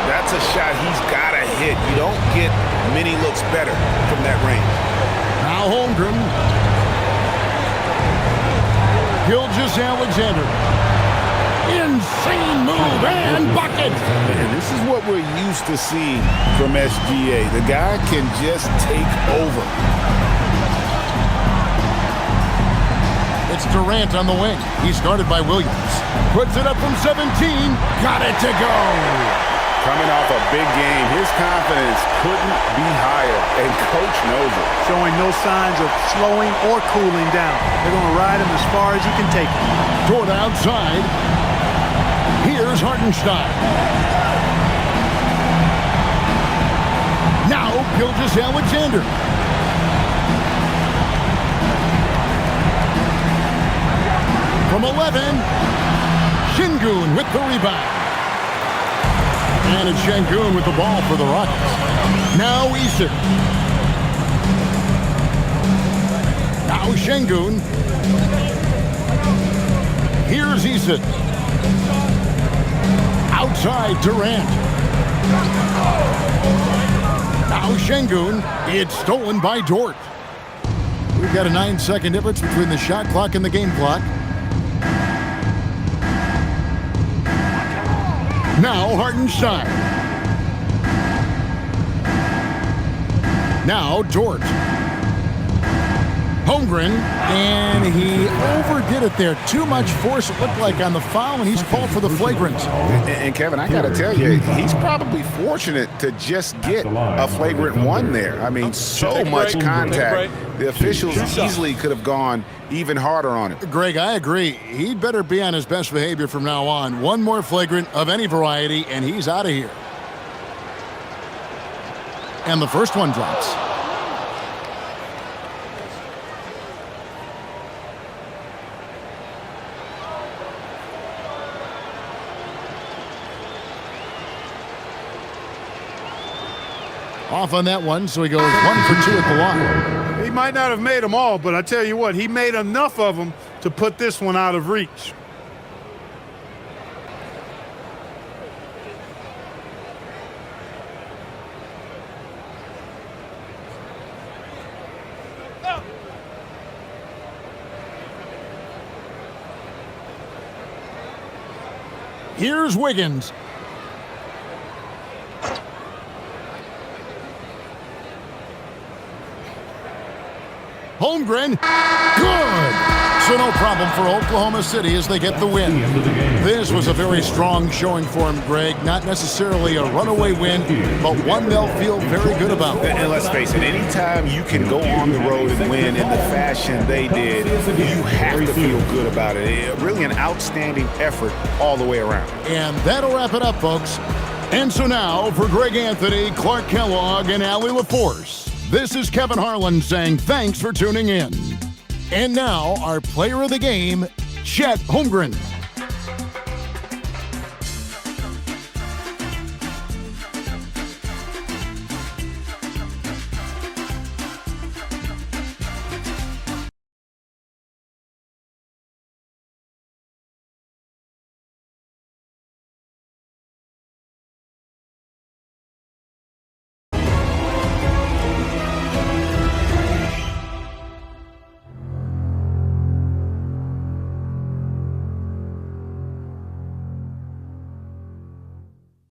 That's a shot he's got to hit. You don't get many looks better from that range. Now Holmgren. Gilgeous-Alexander. Insane move and bucket. And this is what we're used to seeing from SGA. The guy can just take over. It's Durant on the wing. He's guarded by Williams. Puts it up from 17. Got it to go. Coming off a big game, his confidence couldn't be higher, and coach knows it. Showing no signs of slowing or cooling down. They're going to ride him as far as he can take him. Toward outside. Here's Hartenstein. Now Gilgeous-Alexander. From 11, Şengün with the rebound. And it's Şengün with the ball for the Rockets. Now Isak. Now Şengün. Here's Isak. Outside Durant. Now Şengün. It's stolen by Dort. We've got a 9-second difference between the shot clock and the game clock. Now Hartenstein. Now Dort. Holmgren, and he overdid it there. Too much force, it looked like, on the foul, and he's called for the flagrant. And Kevin, I got to tell you, he's probably fortunate to just get a flagrant 1 there. I mean, so much contact. The officials easily could have gone even harder on it. Greg, I agree. He'd better be on his best behavior from now on. One more flagrant of any variety, and he's out of here. And the first one drops. Off on that one, so he goes 1 for 2 at the line. He might not have made them all, but I tell you what, he made enough of them to put this one out of reach. Here's Wiggins. Holmgren, good! So no problem for Oklahoma City as they get the win. This was a very strong showing for him, Greg. Not necessarily a runaway win, but one they'll feel very good about. And let's face it, anytime you can go on the road and win in the fashion they did, you have to feel good about it. Really an outstanding effort all the way around. And that'll wrap it up, folks. And so now, for Greg Anthony, Clark Kellogg, and Allie LaForce, this is Kevin Harlan saying thanks for tuning in. And now, our player of the game, Chet Holmgren.